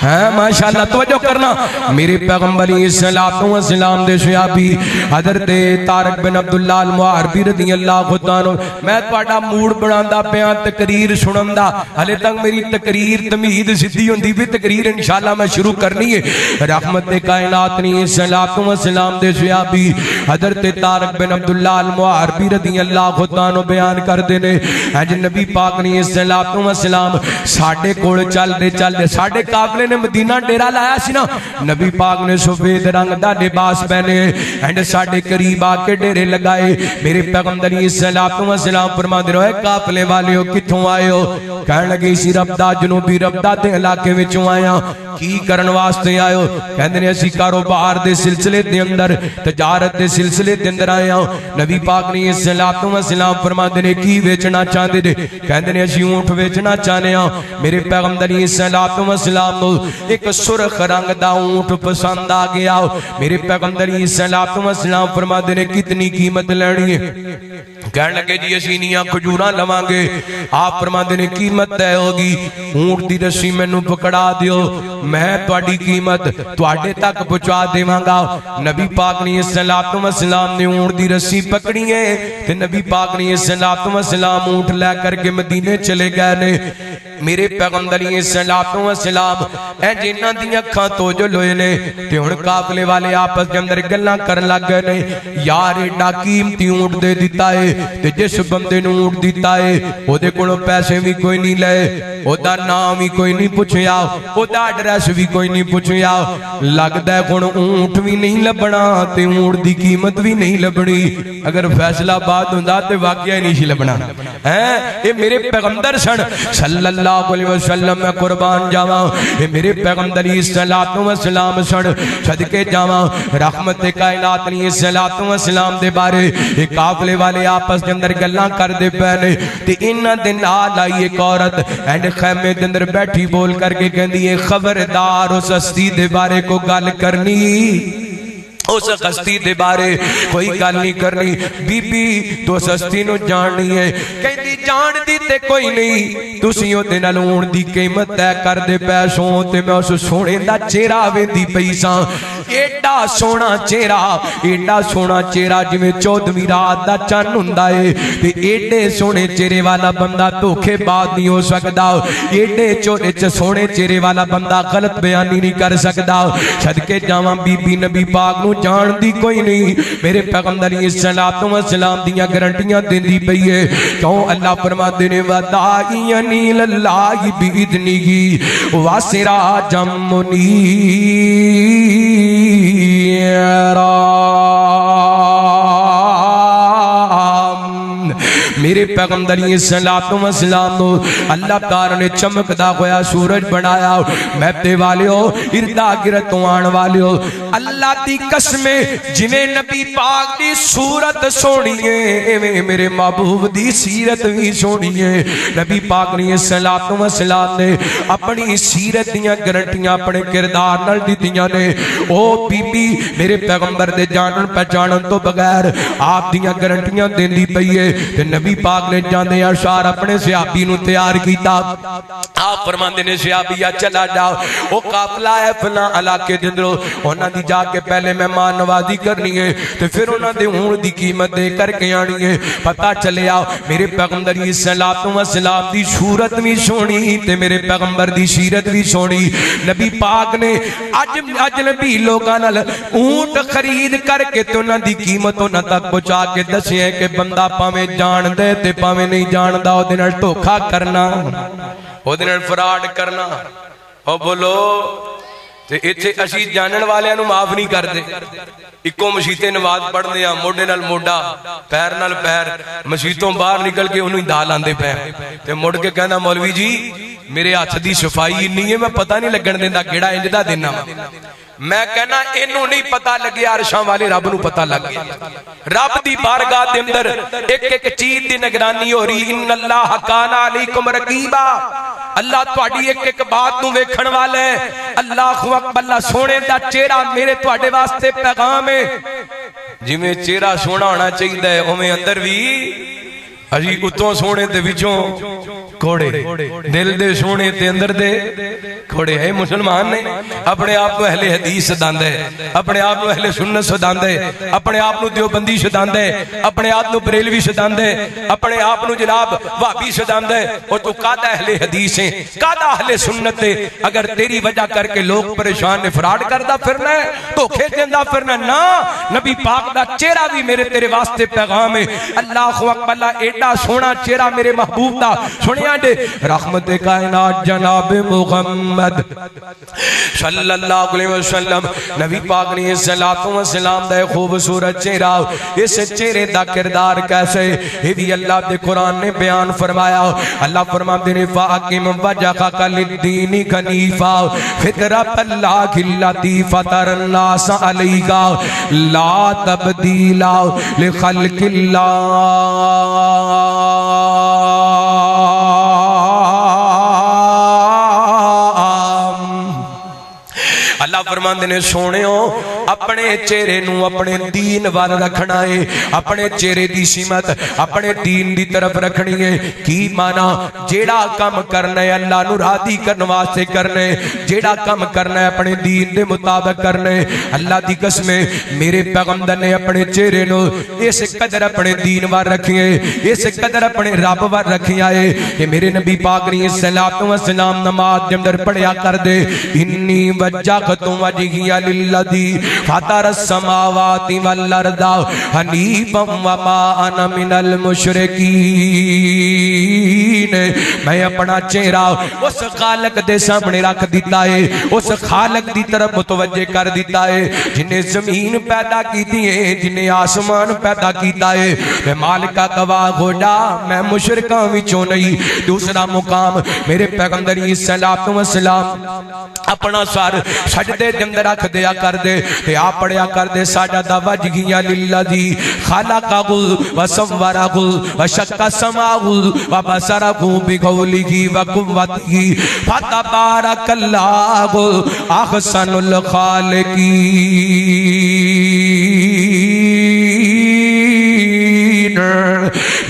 ہے ماشاءاللہ توجہ کرنا میرے پیغمبر صلوات و سلام دے صحابی حضرت طارق بن عبداللہ المعاربی رضی اللہ عنہ میں تہاڈا موڈ بناوندا پیاں تقریر سنن دا ہلے تک میری تقریر تمہید سدھی ہوندی بھی تقریر انشاءاللہ میں شروع کرنی ہے رحمت کائنات نے صلوات و سلام دے صحابی حضرت طارق بن عبداللہ المعاربی رضی اللہ عنہ بیان کردے نے اج نبی پاک نے صلوات و سلام ساڈے کول چل دے ساڈے قافلے نے مدینہ ڈیرا لایا سی نا نبی پاک نے سفید رنگ دا لباس پہنے اینڈ ساڈے قریب آ کے ڈیرے لگائے میرے پیغمبر صلوات و سلام فرماندے رہے قافلے والیو کتھوں آئے ہو کہن لگے سی ربدا جنوبی ربدا دے علاقے وچوں آیا کی کرن واسطے آئے ہو کہندے نے اسی کاروبار دے سلسلے دے اندر تجارت دے سلسلے دے اندر آئے ہوں نبی پاک نے صلوات و سلام فرماندے نے کی ویچنا چاہندے نے کہندے نے اسی اونٹ ویچنا چاہنے ہاں میرے پیغمبر صلوات و سلام نو ایک سرخ رنگ دا اونٹ پسند آ گیا میرے پیغمبر صلوات و سلام فرماندے نے کتنی قیمت لینی ہے کہنے لگے جی اسی نیاں کھجوراں لواں گے آپ فرماندے نے قیمت طے ہوگی اونٹ دی رسی مینوں پکڑا دیو میں تہاڈی قیمت تہاڈے تک پہنچا دیواں گا نبی پاک نے صلوات و سلام نے اونٹ دی رسی پکڑی ہے تے نبی پاک نے صلوات و سلام اونٹ لے کر کے مدینے چلے گئے نے میرے پیغمبر صلوات و سلام اے جنہاں دی اکھاں تو جو لوئے نے تے ہن قافلے والے آپس دے اندر گلاں کرن لگ گئے نے یار ایڈا قیمتی اونٹ دے دتا ہے تے جس بندے نوں اونٹ دتا ہے او دے کولوں پیسے بھی کوئی نہیں لے او دا نام بھی کوئی نہیں پوچھیا او دا ایڈریس بھی کوئی نہیں پوچھیا لگدا ہے ہن اونٹ بھی نہیں لبنا تے اونٹ دی قیمت بھی نہیں لبنی اگر فیصلہ آباد ہوندا تے واقعہ ہی نہیں سی لبنا ہیں اے میرے پیغمبر سن صلی اللہ علیہ وسلم میں قربان جاواں اے میرے پیغمبر صلوات و سلام سن صدقے جاواں رحمت کائنات نے صلوات و سلام دے بارے اے قافلے والے آپس دے اندر گلاں کر دے پے نے تے انہاں دے نال آئی ایک عورت اینڈ خیمے دے اندر بیٹھی بول کر کے کہندی ہے خبردار اس ہستی دے بارے کو گل کرنی اس ہستی دے بارے کوئی گل نہیں کرنی بی بی تو اس ہستی نو جاننی ہے کہندی جان دی تے کوئی نہیں تسی او دے نال اون دی قیمت طے کر دے پیسوں تے میں اس سونے دا چہرہ ویندی پئی ساں ایڈا سونا چہرہ جویں 14ویں رات دا چن ہوندا ہے تے ایڈے سونے چہرے والا بندہ دھوکے باز نہیں ہو سکدا ایڈے سونے چہرے والا بندہ غلط بیانی نہیں کر سکدا صدقے جاواں بی بی نبی پاک نو جان دی کوئی نہیں میرے پیغمبر صلوات و سلام دیاں گارنٹیاں دیندی پئی ہے کیوں اللہ فرماتے نے وداعی اللہ باذنہ وسراجا منیرا میرے پیغمبر صلوات و سلام نو اللہ تعالی نے چمکدا ہویا سورج بنایا مہتے والیو اردا گرد آن والیو اللہ دی قسم جویں نبی پاک دی صورت سونی ہے ایویں میرے محبوب دی سیرت بھی سونی ہے نبی پاک نے صلوات و سلام نے اپنی سیرت دیاں گارنٹیاں اپنے کردار نال دتیاں نے او بی بی میرے پیغمبر دے جانن پہچانن تو بغیر آپ دیاں گارنٹیاں دیندی پئی ہے تے نبی پاک نے جاندے اشعار اپنے صحابی نو تیار کیتا آپ فرماندے نے صحابیہ چلا جاؤ او قافلہ ہے فلاں علاقے دے اندر انہاں دی جا کے پہلے مہمان نوازی کرنی ہے تے پھر انہاں دے اونٹ دی قیمت دے کر کے آنی ہے پتہ چلے آؤ میرے پیغمبر صلوات و سلام دی صورت بھی سونی تے میرے پیغمبر دی سیرت بھی سونی نبی پاک نے اجنبی لوگاں نال اونٹ خرید کر کے تے انہاں دی قیمت انہاں تک پہنچا کے دسے کہ بندہ پاویں جان دے تے پاویں نہیں جاندا او دے نال دھوکا کرنا او دے نال فراڈ کرنا او بولو تے ایتھے اسی جانن والیاں نو معاف نہیں کردے اکو مسیتے نماز پڑھنے ہاں موڈے نال موڈا پیر نال پیر مسیتوں باہر نکل کے انہوں ہی دال آندے پے تے موڑ کے کہنا مولوی جی میرے ہاتھ دی صفائی نہیں ہے میں پتہ نہیں لگن دیندا کیڑا انج دا دینا میں کہنا اینو نہیں پتہ لگے عرشاں والے رب نو پتہ لگ گیا رب دی بارگاہ دے اندر ایک ایک چیز دی نگرانی ہو رہی ان اللہ کان علیکم رقیبا اللہ تہاڈی ایک ایک بات نو ویکھن والا ہے اللہ اکبر اللہ سونے دا چہرہ میرے تہاڈے واسطے پیغام ہے جویں چہرہ سونا ہونا چاہیے اوویں اندر بھی اسی اتوں سونے دے وچوں گھوڑے دل دے سونے تے اندر دے گھوڑے ہے مسلمان نے اپنے آپ کو اہل حدیث سداندے اپنے آپ کو اہل سنت سداندے اپنے آپ کو دیوبندی سداندے اپنے آپ کو بریلوی سداندے اپنے آپ کو جناب وہابی سداندے اور تو کادا اہل حدیث ہیں کادا اہل سنت ہے اگر تیری وجہ کر کے لوگ پریشان نے فراڈ کردہ پھرنا ہے تو کھیجندہ پھرنا نا نبی پاک دا چہرہ بھی میرے تیرے واسطے پیغام ہے اللہ اکبر ایڈا سونا چہرہ میرے محبوب دا سنیا دے رحمت کائنات جناب محمد صلی اللہ علیہ وسلم نبی پاک نے صلاۃ و سلام دا خوبصورت چہرہ اس چہرے دا کردار کیسے یہ بھی اللہ دے قرآن نے بیان فرمایا اللہ فرماتے ہیں فاقم وجهك للدین حنیفا فطرت اللہ التی فطر الناس علیہا لا تبدیل لخلق اللہ فرماندے نے سونےو اپنے چہرے نو اپنے دین وال رکھنا ہے اپنے چہرے دی سمت اپنے دین دی طرف رکھنی ہے کی مانا جیڑا کام کرنا ہے اللہ نو راضی کرنے واسطے کرنا ہے جیڑا کام کرنا ہے اپنے دین دے مطابق کرنا ہے اللہ دی قسم میرے پیغمبر نے اپنے چہرے نو اس قدر اپنے دین وال رکھیے اس قدر اپنے رب وال رکھیا ہے کہ میرے نبی پاک نے صلاۃ و سلام نماز دے اندر پڑھیا کر دے انی وجہت وجہی للذی فطر السماوات والارض حنیفا وما انا من المشرکین میں اپنا چہرہ اس خالق دے سامنے رکھ دیتا ہے اس خالق دی طرف متوجہ کر دیتا ہے جنہیں زمین پیدا کی دیئے جنہیں آسمان پیدا کیتا ہے میں مالکہ گواہ ہو جا میں مشرکاں وچوں نہیں دوسرا مقام میرے پیغمبر صلاۃ و سلام اپنا سر سجدے دے اندر رکھ دیا کر دے تے آپ پڑھیا کر دے ساجدہ وجہی للذی خلقہ وصورہ وشق سماہ وبصرہ بقولہ وقوتہ فتبارک اللہ احسن الخالقین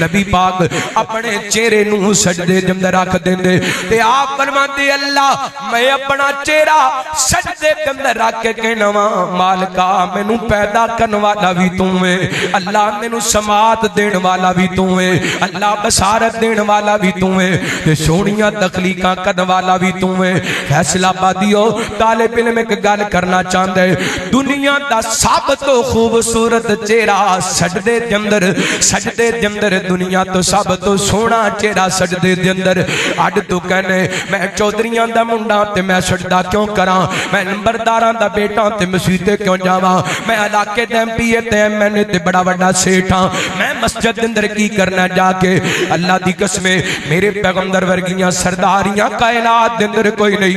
نبی پاک اپنے چہرے نو سجدے دے اندر رکھ دیندے تے آپ فرماتے اللہ میں اپنا چہرہ سجدے دے اندر رکھ کے کہنا مالکا مینوں پیدا کرنے والا بھی تو ہے اللہ مینوں سماعت دین والا بھی تو ہے اللہ بصارت دین والا بھی تو ہے تے سونیاں تخلیقاں کرنے والا بھی تو ہے فیصلہ بادیو طالب علم ایک گل کرنا چاہندا ہے دنیا دا سب تو خوبصورت چہرہ سجدے دے اندر دنیا تو سب تو سونا چہرہ سجدے دے اندر اڈ تو کہنے میں چودھریاں دا منڈا تے میں سجدہ کیوں کراں میں نمبرداراں دا بیٹا تے مسجد کیوں جاواں میں علاقے دے ایم پی تے میں نے تے بڑا بڑا سیٹھاں میں مسجد دے اندر کی کرنا جا کے اللہ دی قسم میرے پیغمبر ورگیاں سرداریاں کائنات دے اندر کوئی نہیں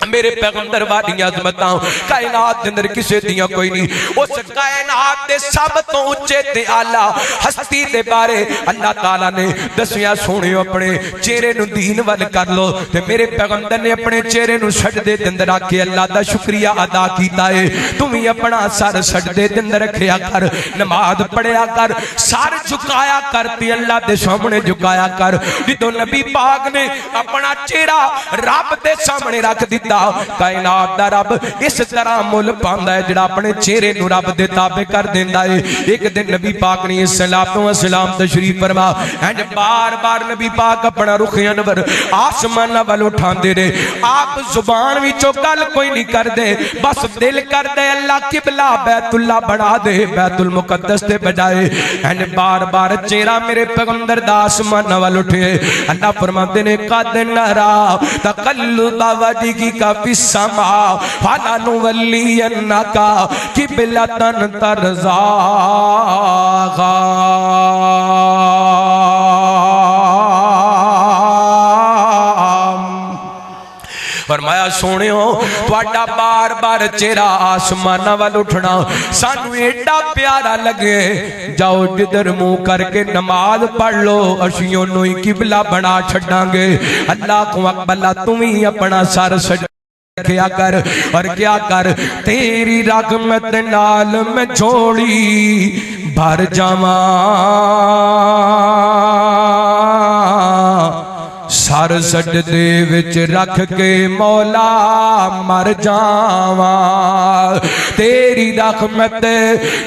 میرے پیغمبر والیاں عظمتاں کائنات دے اندر کسے دیاں کوئی نہیں اس کائنات دے سب تو اونچے تے اعلیٰ ہستی دے بارے اللہ تعالیٰ نے دسیاں سونے اپنے چہرے نو دین وال کر لو تے میرے پیغمبر نے اپنے چہرے نو سجدے دے اندر رکھ کے اللہ دا شکریہ ادا کیتا ہے تم ہی اپنا سر سجدے دے اندر رکھیا کر نماز پڑھیا کر سر جھکایا کر تے اللہ دے سامنے جھکایا کر جدوں نبی پاک نے اپنا چہرہ رب دے سامنے رکھ دیتا کائنات دا رب اس طرح مول پاندا ہے جڑا اپنے چہرے نو رب دے تابع کر دیندا ہے ایک دن نبی پاک نے صلاۃ و سلام تشریف فرما اینج بار بار نبی پاک اپنا رخ انور آسمان ول اٹھاندے رہے آپ زبان وچوں گل کوئی نہیں کردے بس دل کردے اللہ قبلہ بیت اللہ بنا دے بیت المقدس دے بجائے اینج بار بار چہرہ میرے پیغمبر دا آسمان ول اٹھے اللہ فرماتے نے قد نرا تقلب وجهك فی السماء فلنولینک قبلۃ ترضاها فرمایا سونے ہو تواڈا بار بار چہرہ آسمانہ وال اٹھنا سانو ایڈا پیارا لگے جاؤ جدھر منہ کر کے نماز پڑھ لو اشیوں نو ہی قبلہ بنا چھڑاں گے اللہ کو اکبر تم ہی اپنا سر سجدہ کیا کر اور کیا کر تیری رحمت نال میں جھوڑی بھر جاواں سر سجدے وچ رکھ کے مولا مر جاواں تیری رحمت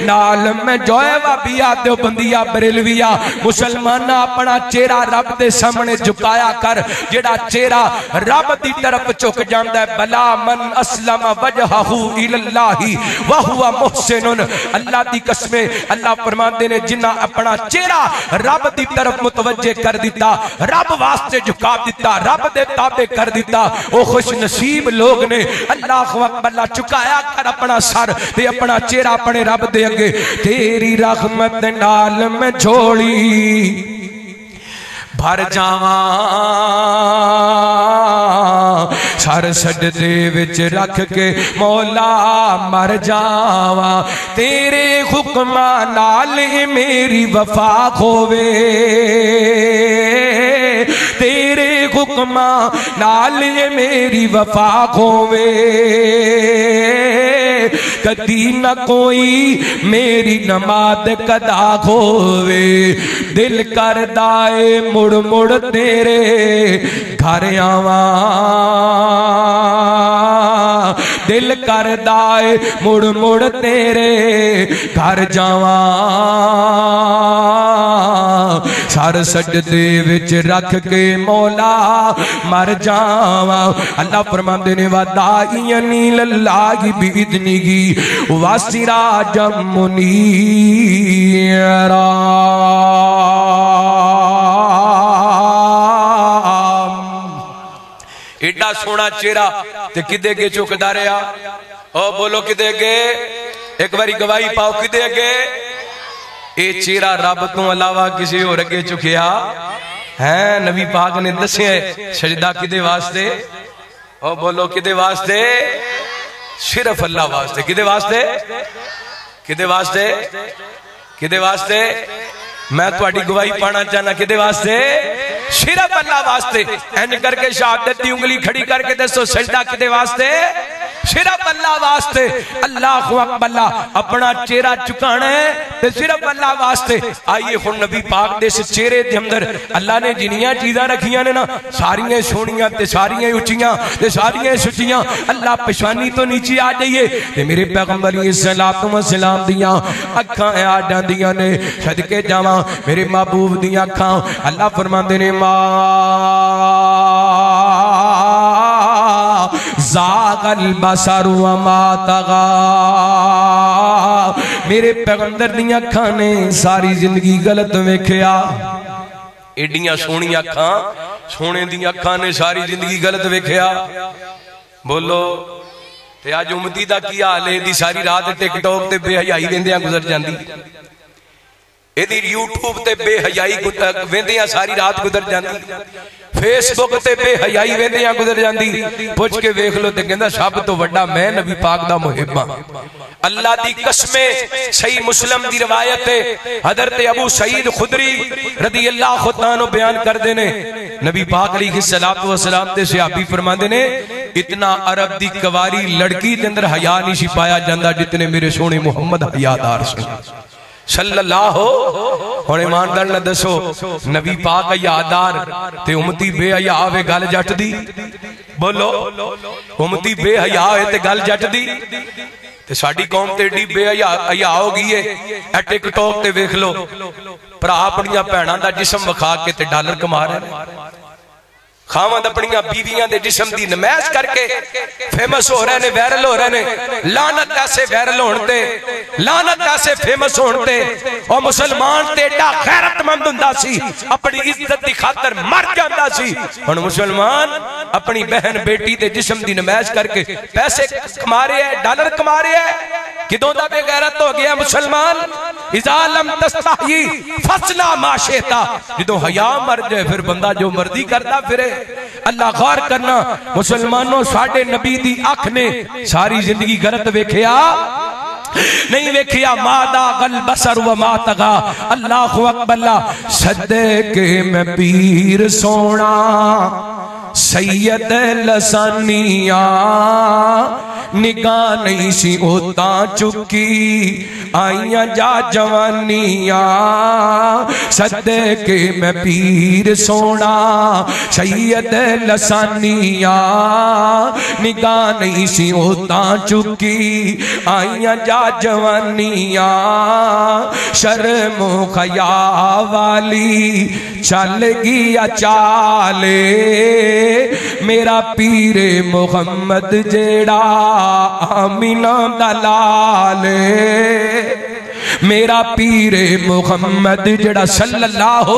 نال میں جوئے وابیا دیوبندیا بریلویا مسلمان اپنا چہرہ رب دے سامنے جھکایا کر جڑا چہرہ رب دی طرف جھک جاندا ہے بلا من اسلم وجہہ الاللہ وہو محسن اللہ دی قسمیں اللہ فرماندے نے جنہ اپنا چہرہ رب دی طرف متوجہ کر دیتا رب واسطے جھکا دیتا رب دے تابع کر دیتا او خوش نصیب لوگ نے اللہ اکبر اللہ چکایا کر اپنا سر تے اپنا چہرہ اپنے رب دے اگے تیری رحمت نال میں جھولی بھر جاواں سر سجدے وچ رکھ کے مولا مر جاواں تیرے حکم نال میری وفا ہووے تیرے حکم نال میری وفا ہووے کدی نہ کوئی میری نماز قضا ہووے دل کردا اے مڑ مڑ تیرے گھر آواں دل کردا اے مڑ مڑ تیرے گھر جاواں سر سجدے وچ رکھ کے مولا مر جاواں اللہ فرماندے نے وداعینی للہ باذنہ وسراجا منیرا ایڈا سونا چہرہ تے کدے گے چکدا رہیا او بولو کدے گے ایک باری گواہی پاؤ کدے گے اے چہرہ رب تو علاوہ کسی اور اگے چکیا ہے نبی پاک نے دسیا ہے سجدہ کدے واسطے او بولو کدے واسطے صرف اللہ واسطے کدے واسطے کدے واسطے کدے واسطے میں تہاڈی گواہی پانا چاہنا کدے واسطے صرف اللہ واسطے اینج کر کے شہادت دی انگلی کھڑی کر کے دسو سجدہ کدے واسطے صرف اللہ واسطے اللہ اکبر اللہ اپنا چہرہ چکانا ہے تے صرف اللہ واسطے آئیے خون نبی پاک دے سے چہرے دے اندر اللہ نے جنیاں چیزاں رکھیاں نے نا ساریاں سونیاں تے ساریاں اچھیاں تے ساریاں سچیاں اللہ پشانی تو نیچے آ جائیے تے میرے پیغمبر صلی السلام دیاں اکھاں آ جاندیاں نے صدقے جاواں میرے محبوب دیاں اکھاں اللہ فرماندے نے زاغ البصر وما طغى میرے پیغمبر دیاں اکھاں نے ساری زندگی غلط ویکھیا ایڈیاں سونیاں اکھاں سونے دیاں اکھاں نے ساری زندگی غلط ویکھیا بولو تے آج امتی دا کی حال ہے دی ساری رات ٹک ٹاک تے بے حیائی ویندیاں گزر جاندی ایدی یوٹیوب تے بے حیائی ویندیاں ساری رات گزر جاندی فیس بک تے بے حیائی ویندیاں گزر جاندی پوچھ کے ویکھ لو تے کہندا سب تو وڈا میں نبی پاک دا محب ہاں اللہ دی قسمیں صحیح مسلم دی روایت ہے حضرت ابو سعید خدری رضی اللہ عنہ بیان کر دینے نبی پاک علیہ السلام تے صحابی فرماندے نے اتنا عرب دی کواری لڑکی دے اندر حیا نہیں سی پایا جاندا جتنے میرے سونے محمد حیادار سے صلی اللہ ہو اور ایماندار نہ دسو نبی پاک حیادار تے امتی بے حیا ہوئے گل جٹ دی بولو امتی بے حیا ہوئے تے گل جٹ دی تے ساڑی قوم تے ڈی بے حیا ہو گئی ہے ٹک ٹاک تے ویکھ لو پرا اپنیاں بھیناں دا جسم وکھا کے تے ڈالر کما رہے ہیں خاوند اپنیاں بیویاں دے جسم دی نمائش کر کے فیمس ہو رہے نے وائرل ہو رہے نے لعنت ایسے وائرل ہونتے لعنت ایسے فیمس ہونتے اور مسلمان تے ایڈا غیرت مند ہوندا سی اپنی عزت دی خاطر مر جاندا سی اور مسلمان اپنی بہن بیٹی دے جسم دی نمائش کر کے پیسے کما رہے ہیں ڈالر کما رہے ہیں کدوں دا بے غیرت ہو گیا مسلمان اذا لم تستحی فصلا ما شئتا جدوں حیا مر جائے پھر بندہ جو مرضی کرتا پھرے اللہ غور کرنا مسلمانوں ساڑھے نبی دی اکھ نے ساری زندگی غلط ویکھیا نہیں ویکھیا مادا غل بصر و ما طغا اللہ اکبر اللہ صدقے میں پیر سونا سید لسانیاں نگاہ نہیں سی اوتاں چکی آئیاں جا جوانیاں صدقے میں پیر سونا سید لسانیاں نگاہ نہیں سی اوتاں چکی آئیاں جا جوانیاں شرم و خیا والی چل گیا چالے میرا پیر محمد جیڑا آمینہ دلالے میرا پیر محمد جڑا صلی اللہ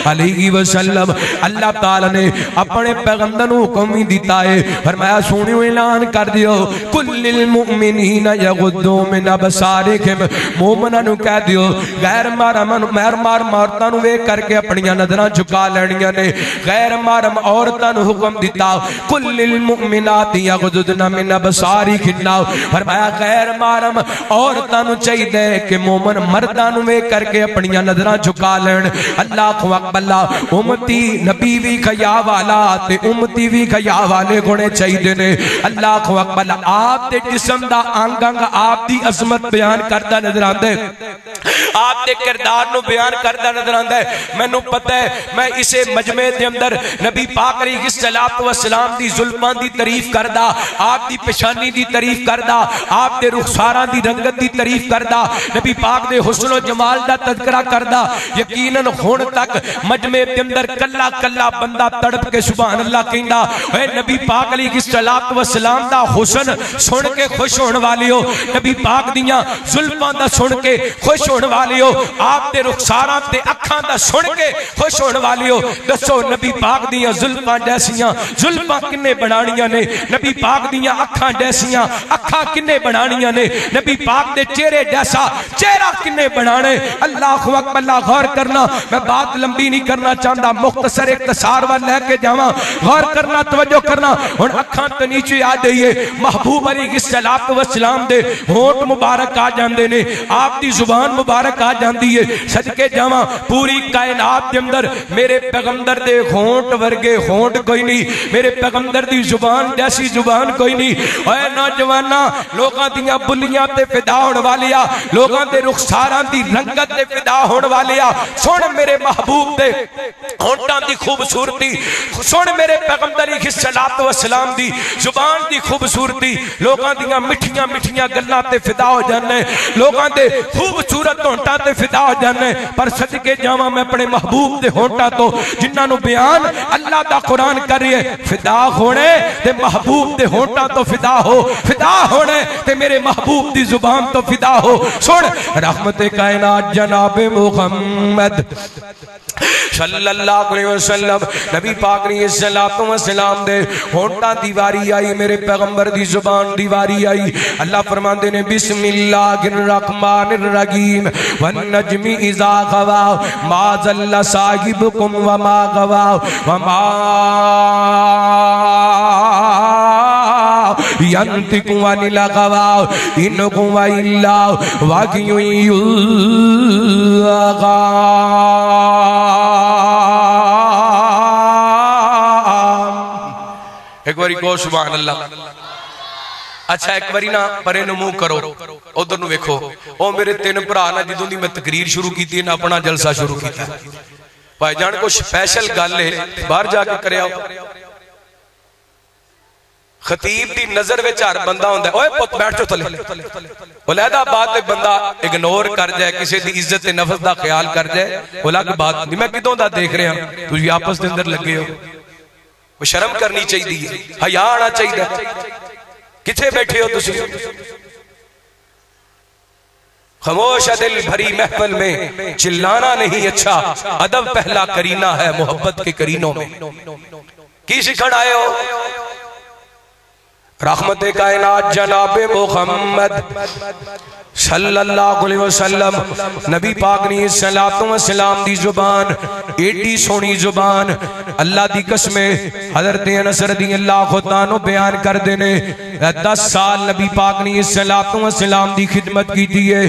علیہ وسلم اللہ تعالی نے اپنے پیغمبر کو حکم ہی دیتا ہے فرمایا سونیو اعلان کر دیو کل المؤمنین یغضوا من ابصارہم مومناں نو کہہ دیو غیر محرم عورتاں نو ویکھ کر کے اپنی نظراں جھکا لینیاں نے غیر محرم عورتاں نو حکم دیتا کل المؤمنات یغضضن من ابصارہن فرمایا غیر محرم عورتاں نو چاہیے کہ مومن مردانو میں کر کے اپنی نظرہ جھکا لین اللہ اکبر اللہ امتی نبی بھی خیا والا تے امتی بھی خیا والے گھنے چاہیے نے اللہ اکبر آپ دے جسم دا آنگ آنگ آپ دی عظمت بیان کرتا نظر آندے آپ دے کردار نو بیان کرتا نظر آندے میں نو پتہ ہے میں اسے مجمع دے اندر نبی پاک علیہ السلام دی ظلمان دی تعریف کردا آپ دی پیشانی دی تعریف کردا آپ دے رخساراں دی رنگت دی تعریف کردا نبی پاک دے حسن و جمال دا تذکرہ کردا یقیناً ہون تک مجمع دے اندر کلا کلا بندہ تڑپ کے سبحان اللہ کہندا اے نبی پاک علیہ السلام دا حسن سن کے خوش ہون والیو نبی پاک دیاں زلفاں دا سن کے خوش ہون والیو آپ دے رخساراں تے اکھاں دا سن کے خوش ہون والیو دسو نبی پاک دیاں زلفاں جیسیاں زلفاں کنے بنانیاں نے نبی پاک دیاں اکھاں جیسیاں اکھاں کنے بنانیاں نے نبی پاک دے چہرے جیسا چہرہ کنے بنانے اللہ اکبر اللہ غور کرنا میں بات لمبی نہیں کرنا چاہتا مختصر اختصار وال لے کے جاواں غور کرنا توجہ کرنا ہن اکھاں تے نیچے آ جائیے محبوب علیہ السلام دے ہونٹ مبارک آ جاندے نے آپ دی زبان مبارک آ جاندی ہے صدقے جاواں پوری کائنات دے اندر میرے پیغمبر دے ہونٹ ورگے ہونٹ کوئی نہیں میرے پیغمبر دی زبان جیسی زبان کوئی نہیں اے نوجواناں لوکاں دیاں بلیاں تے فدا ہون والیا لوگاں دے رخساراں دی رنگت تے فدا ہون والیا سن میرے محبوب دے ہونٹاں دی خوبصورتی سن میرے پیغمبر علیہ السلام دی زبان دی خوبصورتی لوگاں دیاں مٹھیاں مٹھیاں گلاں تے فدا ہو جانے لوگاں دے خوبصورت ہونٹاں تے فدا ہو جانے پر صدقے جاواں میں اپنے محبوب دے ہونٹاں تو جنہاں نو بیان اللہ دا قرآن کر رہی ہے فدا ہونے تے محبوب دے ہونٹاں تو فدا ہونے تے میرے محبوب دی زبان تو فدا ہو سن رحمت کائنات جناب محمد صلی اللہ علیہ وسلم نبی پاک علیہ السلام دے ہونٹاں دیواری آئی میرے پیغمبر دی زبان دیواری آئی اللہ فرماندے نے بسم اللہ الرحمن الرحیم والنجم اذا غوا ما ضل صاحبکم وما غوا وما ينطق عن الهوى إن هو إلا وحي يوحى ایک باری کو سبحان اللہ اچھا ایک باری نا پرے نمو کرو ادھر نو ویکھو او میرے تین بھرا نا جدوں دی میں تقریر شروع کیتی نا اپنا جلسہ شروع کیتا بھائی جان کو سپیشل گل ہے باہر جا کے کریا خطیب دی نظر وچ ہر بندہ ہوندا ہے اوئے پت بیٹھ جو تھلے علیحدہ بات ایک بندہ اگنور کر جائے کسی دی عزت نفس دا خیال کر جائے الگ بات نہیں میں کدوں دا دیکھ رہا ہوں تجھے آپس دے اندر لگے ہو وہ شرم کرنی چاہیے حیا آنا چاہیے کتھے بیٹھے ہو تسی خاموش دل بھری محفل میں چلانا نہیں اچھا ادب پہلا کرینہ ہے محبت کے کرینوں میں کی سکھڑ آئے ہو رحمت کائنات جناب محمد صلی اللہ علیہ وسلم نبی پاک نے السلام دی زبان ایڈی سونی زبان اللہ دی قسمیں حضرت انس رضی اللہ عنہ بیان کر دینے 10 سال نبی پاک نے صلوات و سلام دی خدمت کی ہے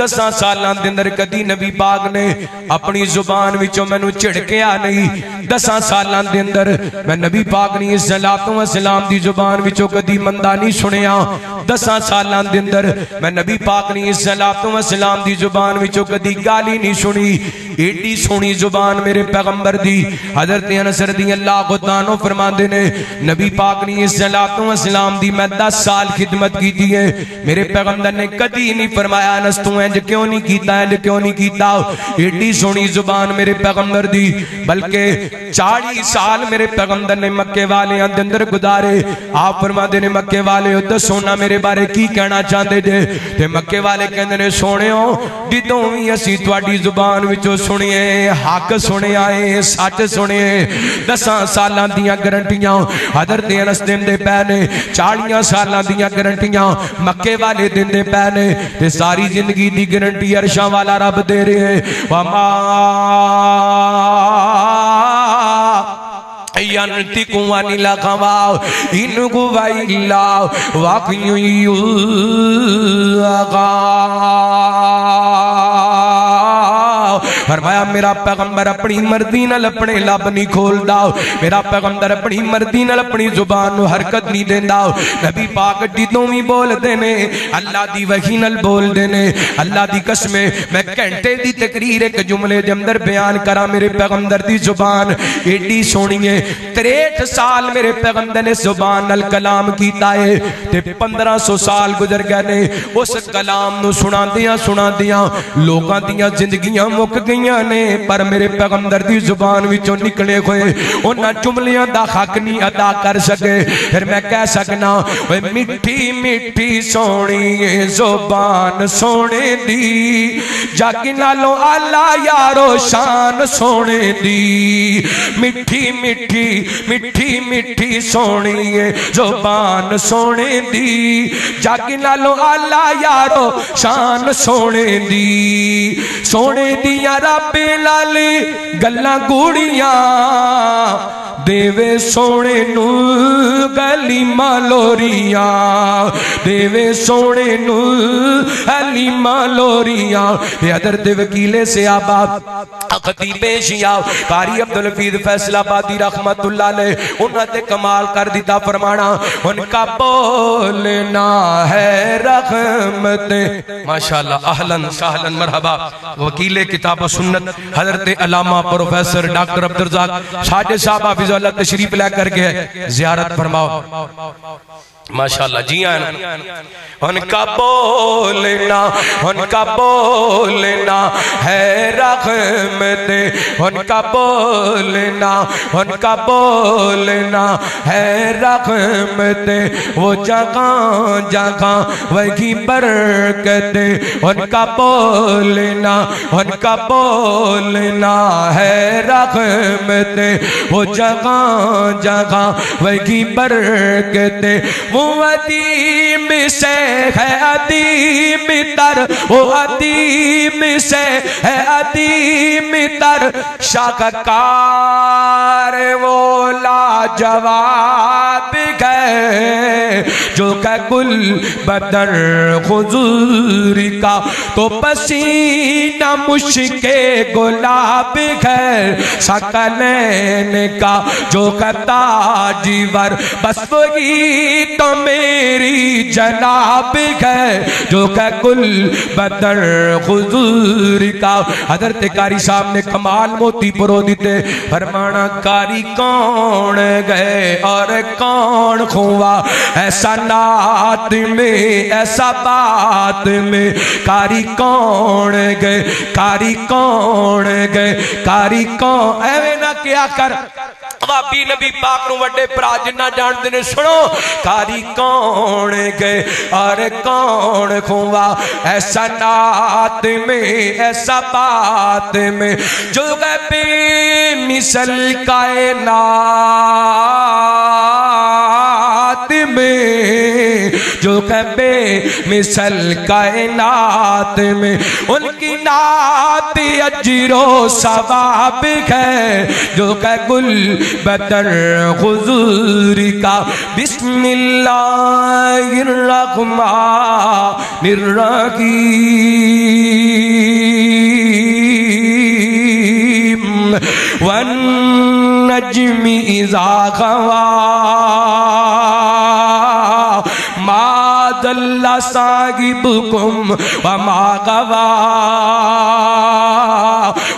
10 سالاں دے اندر کدی نبی پاک نے اپنی زبان وچوں مینوں جھڑکیا نہیں 10 سالاں دے اندر میں نبی پاک نے صلوات و سلام دی زبان وچوں کدی مندا نہیں سنیا 10 سالاں دے اندر میں نبی پاک نے صلوات و سلام دی زبان وچوں کدی گالی نہیں سنی ایڈی سونی زبان میرے پیغمبر دی حضرت انس رضی اللہ عنہ فرماندے نے نبی پاک نے صلوات و سلام دی میں 10 سال خدمت کی ہے میرے پیغمبر نے کدی نہیں فرمایا انس تو انج کیوں نہیں کیتا انج کیوں نہیں کیتا ایڈی سونی زبان میرے پیغمبر دی بلکہ 40 سال میرے پیغمبر نے مکے والے دے اندر گزارے آپ فرماندے نے مکے والے دسو نا میرے بارے کی کہنا چاہتے جے تے مکے والے کہندے نے سونےو جدوں وی اسی تہاڈی زبان وچوں سنیے حق سنیا اے سچ سنیے 10 سالاں دیاں گارنٹیاں حضرت انس دیندے پے نے 40 سالاں دیاں گارنٹیاں مکے والے دیندے پے نے تے ساری زندگی دی گارنٹی عرشاں والا رب دے رہے وما ينطق عن الهوى إن هو إلا وحي يوحى فرمایا میرا پیغمبر اپنی مرضی نال اپنے لب نہیں کھولدا میرا پیغمبر اپنی مرضی نال اپنی زبان نو حرکت نہیں دیندا نبی پاک جدوں وی بول دے نے اللہ دی وحی نال بول دے نے اللہ دی قسم میں گھنٹے دی تقریر ایک جملے دے اندر بیان کراں میرے پیغمبر دی زبان ایڈی سونی ہے 63 سال میرے پیغمبر نے زبان نال کلام کیتا ہے تے 1500 سال گزر گئے نے اس کلام نو سناندیاں لوکاں دیاں زندگیاں مک گئیاں نے پر میرے پیغمبر دی زبان وچوں نکلے ہوئے انہاں جملیاں دا حق نہیں ادا کر سکے پھر میں کہہ سکنا اوے میٹھی میٹھی سونی زبان سونے دی جاکی نالوں اللہ یارو شان سونے دی میٹھی میٹھی میٹھی میٹھی سونی زبان سونے دی جاکی نالوں اللہ یارو شان سونے دی سونے دیاں رب لالی گلاں گوڑیاں دیوے سونے نو گلی مالوریاں دیوے سونے نو گلی مالوریاں یہ حضرت وکیل سے آباد خطیب شیعہ قاری عبدالحفیظ فیصل آبادی رحمت اللہ علیہ انہوں نے کمال کر دیتا فرمانا ان کا بولنا ہے رحمت ماشاءاللہ اہلاً سہلاً مرحبا وکیل کتاب و سنت حضرت علامہ پروفیسر ڈاکٹر عبدالرزاق شاہد صاحب حافظ اللہ تشریف لے کر کے زیارت فرماؤ ماشاءاللہ جی آئین ان کا بولنا ہے رحمت ان کا بولنا ہے رحمت وہ جگہ جگہ وہی برکت ان کا بولنا ہے رحمت وہ جگہ جگہ وہی برکت وہ عدیم سے ہے عدیم تر وہ عدیم سے ہے عدیم تر شاہکار وہ لاجواب ہے جو کہ گل بدر حضور کا تو پسینہ مشک گلاب ہے ثقلین کا جو کہ تاجور بس وہی تو میری جناب ہے جو کہ گل بدر حضور کا حضرت قاری صاحب نے کمال موتی پرو دیتے فرمانا قاری کون گئے اور کون کھوا ایسا نعت میں ایسا بات میں قاری کون گئے قاری کون گئے قاری کون ایوے نہ کیا کر وابی نبی پاک نو وڈے پرا جنہ جان دینے سنو قاری کون گئے اور کون کھوا ایسا نعت میں ایسا بات میں جو گئے بے مثل کائنات میں جو کہ بے مثل کائنات میں ان کی نعت اجر و ثواب ہے جو کہ گل بتر حضور کا بسم اللہ الرحمن الرحیم والنجم اذا غوا ما ضل صاحبكم وما غوا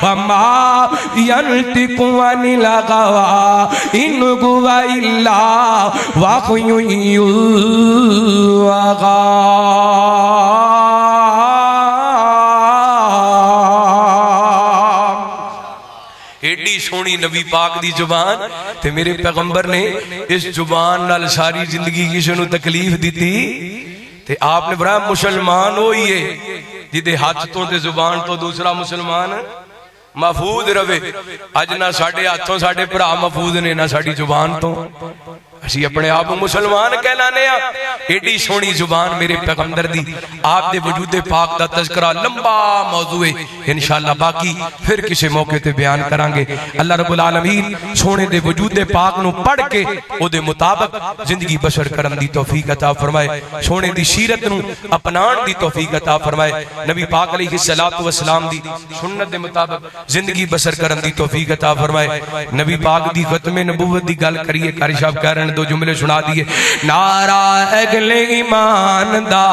وما ينطق عن الهوى إن هو إلا وحي يوحى. ایڈی سونی نبی پاک دی زبان تے میرے پیغمبر نے اس زبان نال ساری زندگی کسی نو تکلیف دیتی تے آپ نے بڑا مسلمان ہوئی ہے جدے ہاتھ تو تے زبان تو دوسرا مسلمان محفوظ روے. اج نہ ساڑھے ہاتھوں ساڑھے پرا محفوظ نے نہ ساڑھی زبان تو اسی اپنے آپ مسلمان کہلانے ہیں. ایڈی سونی زبان میرے پیغمبر دی آپ دے وجود پاک دا تذکرہ لمبا موضوع ہے انشاءاللہ باقی پھر کسی موقع تے بیان کرانگے. اللہ رب العالمین سونے دے وجود پاک نو پڑھ کے او دے مطابق زندگی بسر کرن دی توفیق عطا فرمائے. سونے دی سیرت نو اپنان دی توفیق عطا فرمائے. نبی پاک علیہ السلام دی سنت دے مطابق زندگی بسر کرن دی توفیق عطا فرمائے. نبی پاک دی ختم نبوت دی گل کریے کاری صاحب کہہ رہے ہیں دو جملے سنا دیئے. نعرہ اگل ایمان دا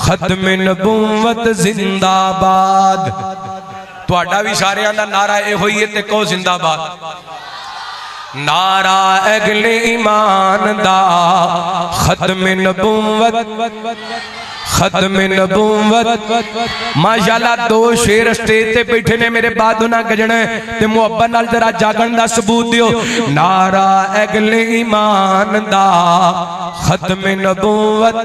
ختم نبوت زندہ باد. تو اڈا بھی سارے آندا نعرہ اے ہوئی ہے تے کو زندہ باد. نعرہ اگل ایمان دا ختم نبوت ختم نبوت. ماشاءاللہ دو شیر اسٹیج تے بیٹھے نے میرے بعد نہ گجنے تے محبت نال ذرا جاگن دا ثبوت دیو. نعرہ اگل ایمان دا ختم نبوت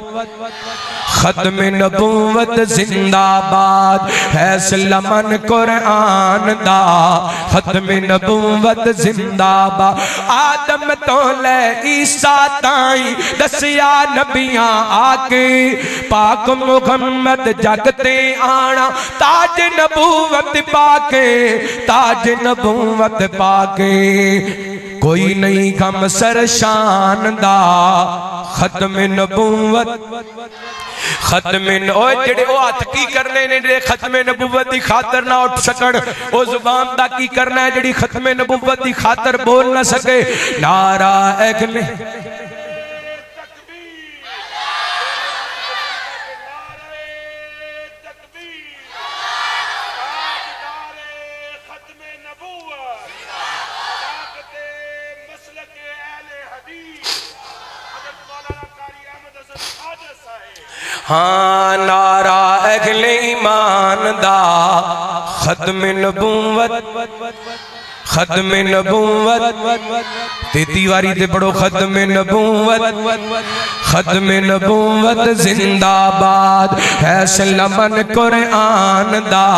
ختم نبوت زندہ باد. فیصلہ من قرآن دا ختم نبوت زندہ باد. آدم تو لے عیسیٰ تائیں دسیا نبیاں آکے پاک محمد جگتے آنا تاج نبوت پاکے تاج نبوت پاکے. کوئی نہیں کم سر شان دا ختم نبوت ختم جڑے او ہاتھ کی کرنے نے جڑے ختم نبوت دی خاطر نہ اٹھ سکن او زبان دا کی کرنا ہے جڑی ختم نبوت دی خاطر بول نہ سکے. نعرہ اگل ہاں نعرہ اگل ایمان دا ختم نبوت ختم نبوت. تیتی واری تے پڑھو ختم نبوت ختم نبوت زندہ باد. فیصلہ من قرآن دا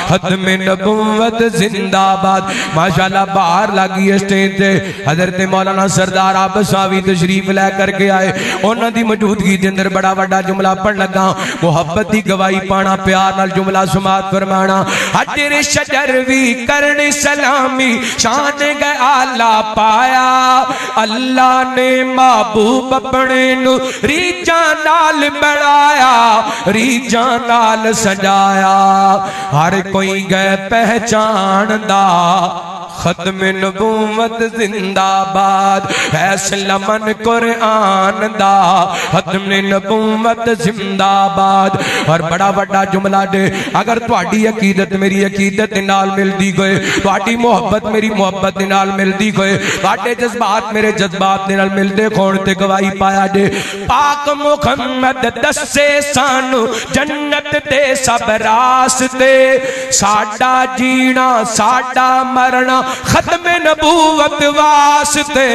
ختم نبوت زندہ باد. ماشاءاللہ باہر لگی اسٹیج تے حضرت مولانا سردار آبساوی تشریف لے کر کے آئے. انہاں دی موجودگی دے اندر بڑا بڑا جملہ پڑھ لگا. محبت دی گواہی پانا پیار نال جملہ سماعت فرمانا. حجر شجر وی کرن سلامی شان گئے آلہ پایا. اللہ نے محبوب اپنے نو ریجاں نال بڑھایا ریجاں نال سجایا. ہر کوئی گئے پہچان دا ختم نبوت زندہ باد. فیصلہ من قرآن دا ختم نبوت زندہ باد. اور بڑا بڑا جملہ دے اگر تواڈی عقیدت میری عقیدت نال ملدی گئے تواڈی محبت میری محبت نال ملدی گئے تواڈے جذبات میرے جذبات نال ملدے کھون تے گواہی پایا دے. پاک محمد دسے سانو جنت دے سب راستے ساڈا جینا ساڈا مرنا ختم نبوت واسطے.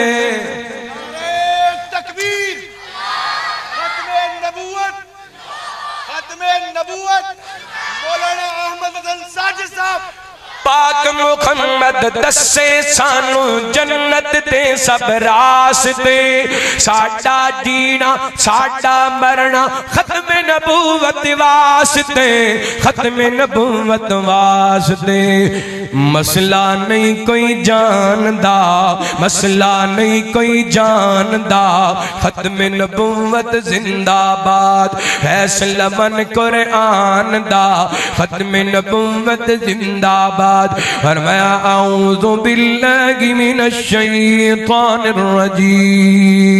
تکبیر. ختم نبوت ختم نبوت. مولانا احمد حسن ساجد صاحب پاک محمد دسے سانو جنت دے سب راستے ساڈا جینا ساڈا مرنا ختم نبوت واسطے ختم نبوت واسطے مسئلہ نہیں کوئی جاندا مسئلہ نہیں کوئی جاندا ختم نبوت زندہ باد فیصلہ من قرآن دا ختم نبوت زندہ باد فرمایا اعوذ باللہ من الشیطان الرجیم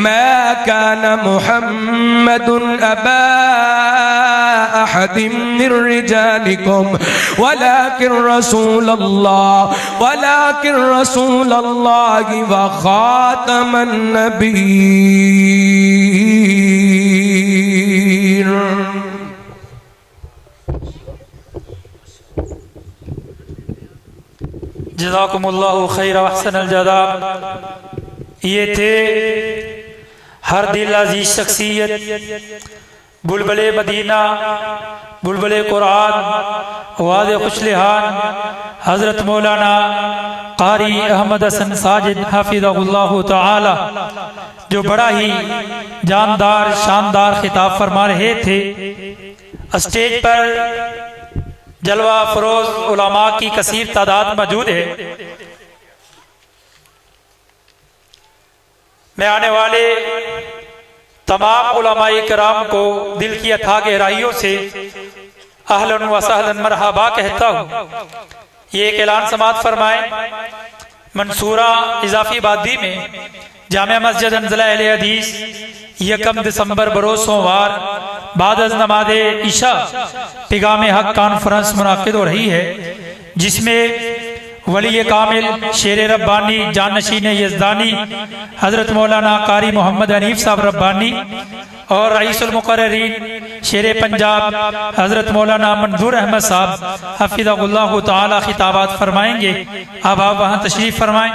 ما كان محمد ابا احد من رجالكم ولكن رسول الله وخاتم النبيين. جزاکم اللہ خیر و احسن الجزاء. یہ تھے ہر دل عزیز شخصیت بلبل مدینہ بلبل قرآن واضح خوش لحان حضرت مولانا قاری احمد حسن ساجد حافظہ اللہ تعالی جو بڑا ہی جاندار شاندار خطاب فرما رہے تھے. اسٹیج پر جلوہ فروز علماء کی کثیر تعداد موجود ہے. میں آنے والے تمام علماء کرام کو دل کی اتھاہ گہرائیوں سے اہلاً و سہلاً مرحبا کہتا ہوں. یہ ایک اعلان سماعت فرمائیں. منصورہ اضافی بادی میں جامع مسجد انزلہ اہل حدیث یکم دسمبر بروز سوموار بعد از نماز عشاء پیغام حق کانفرنس منعقد ہو رہی ہے جس میں ولی کامل شیر ربانی جانشین یزدانی حضرت مولانا قاری محمد حنیف صاحب ربانی اور رئیس المقررین شیر پنجاب حضرت مولانا منظور احمد صاحب حفظہ اللہ تعالی خطابات فرمائیں گے. اب آپ وہاں تشریف فرمائیں.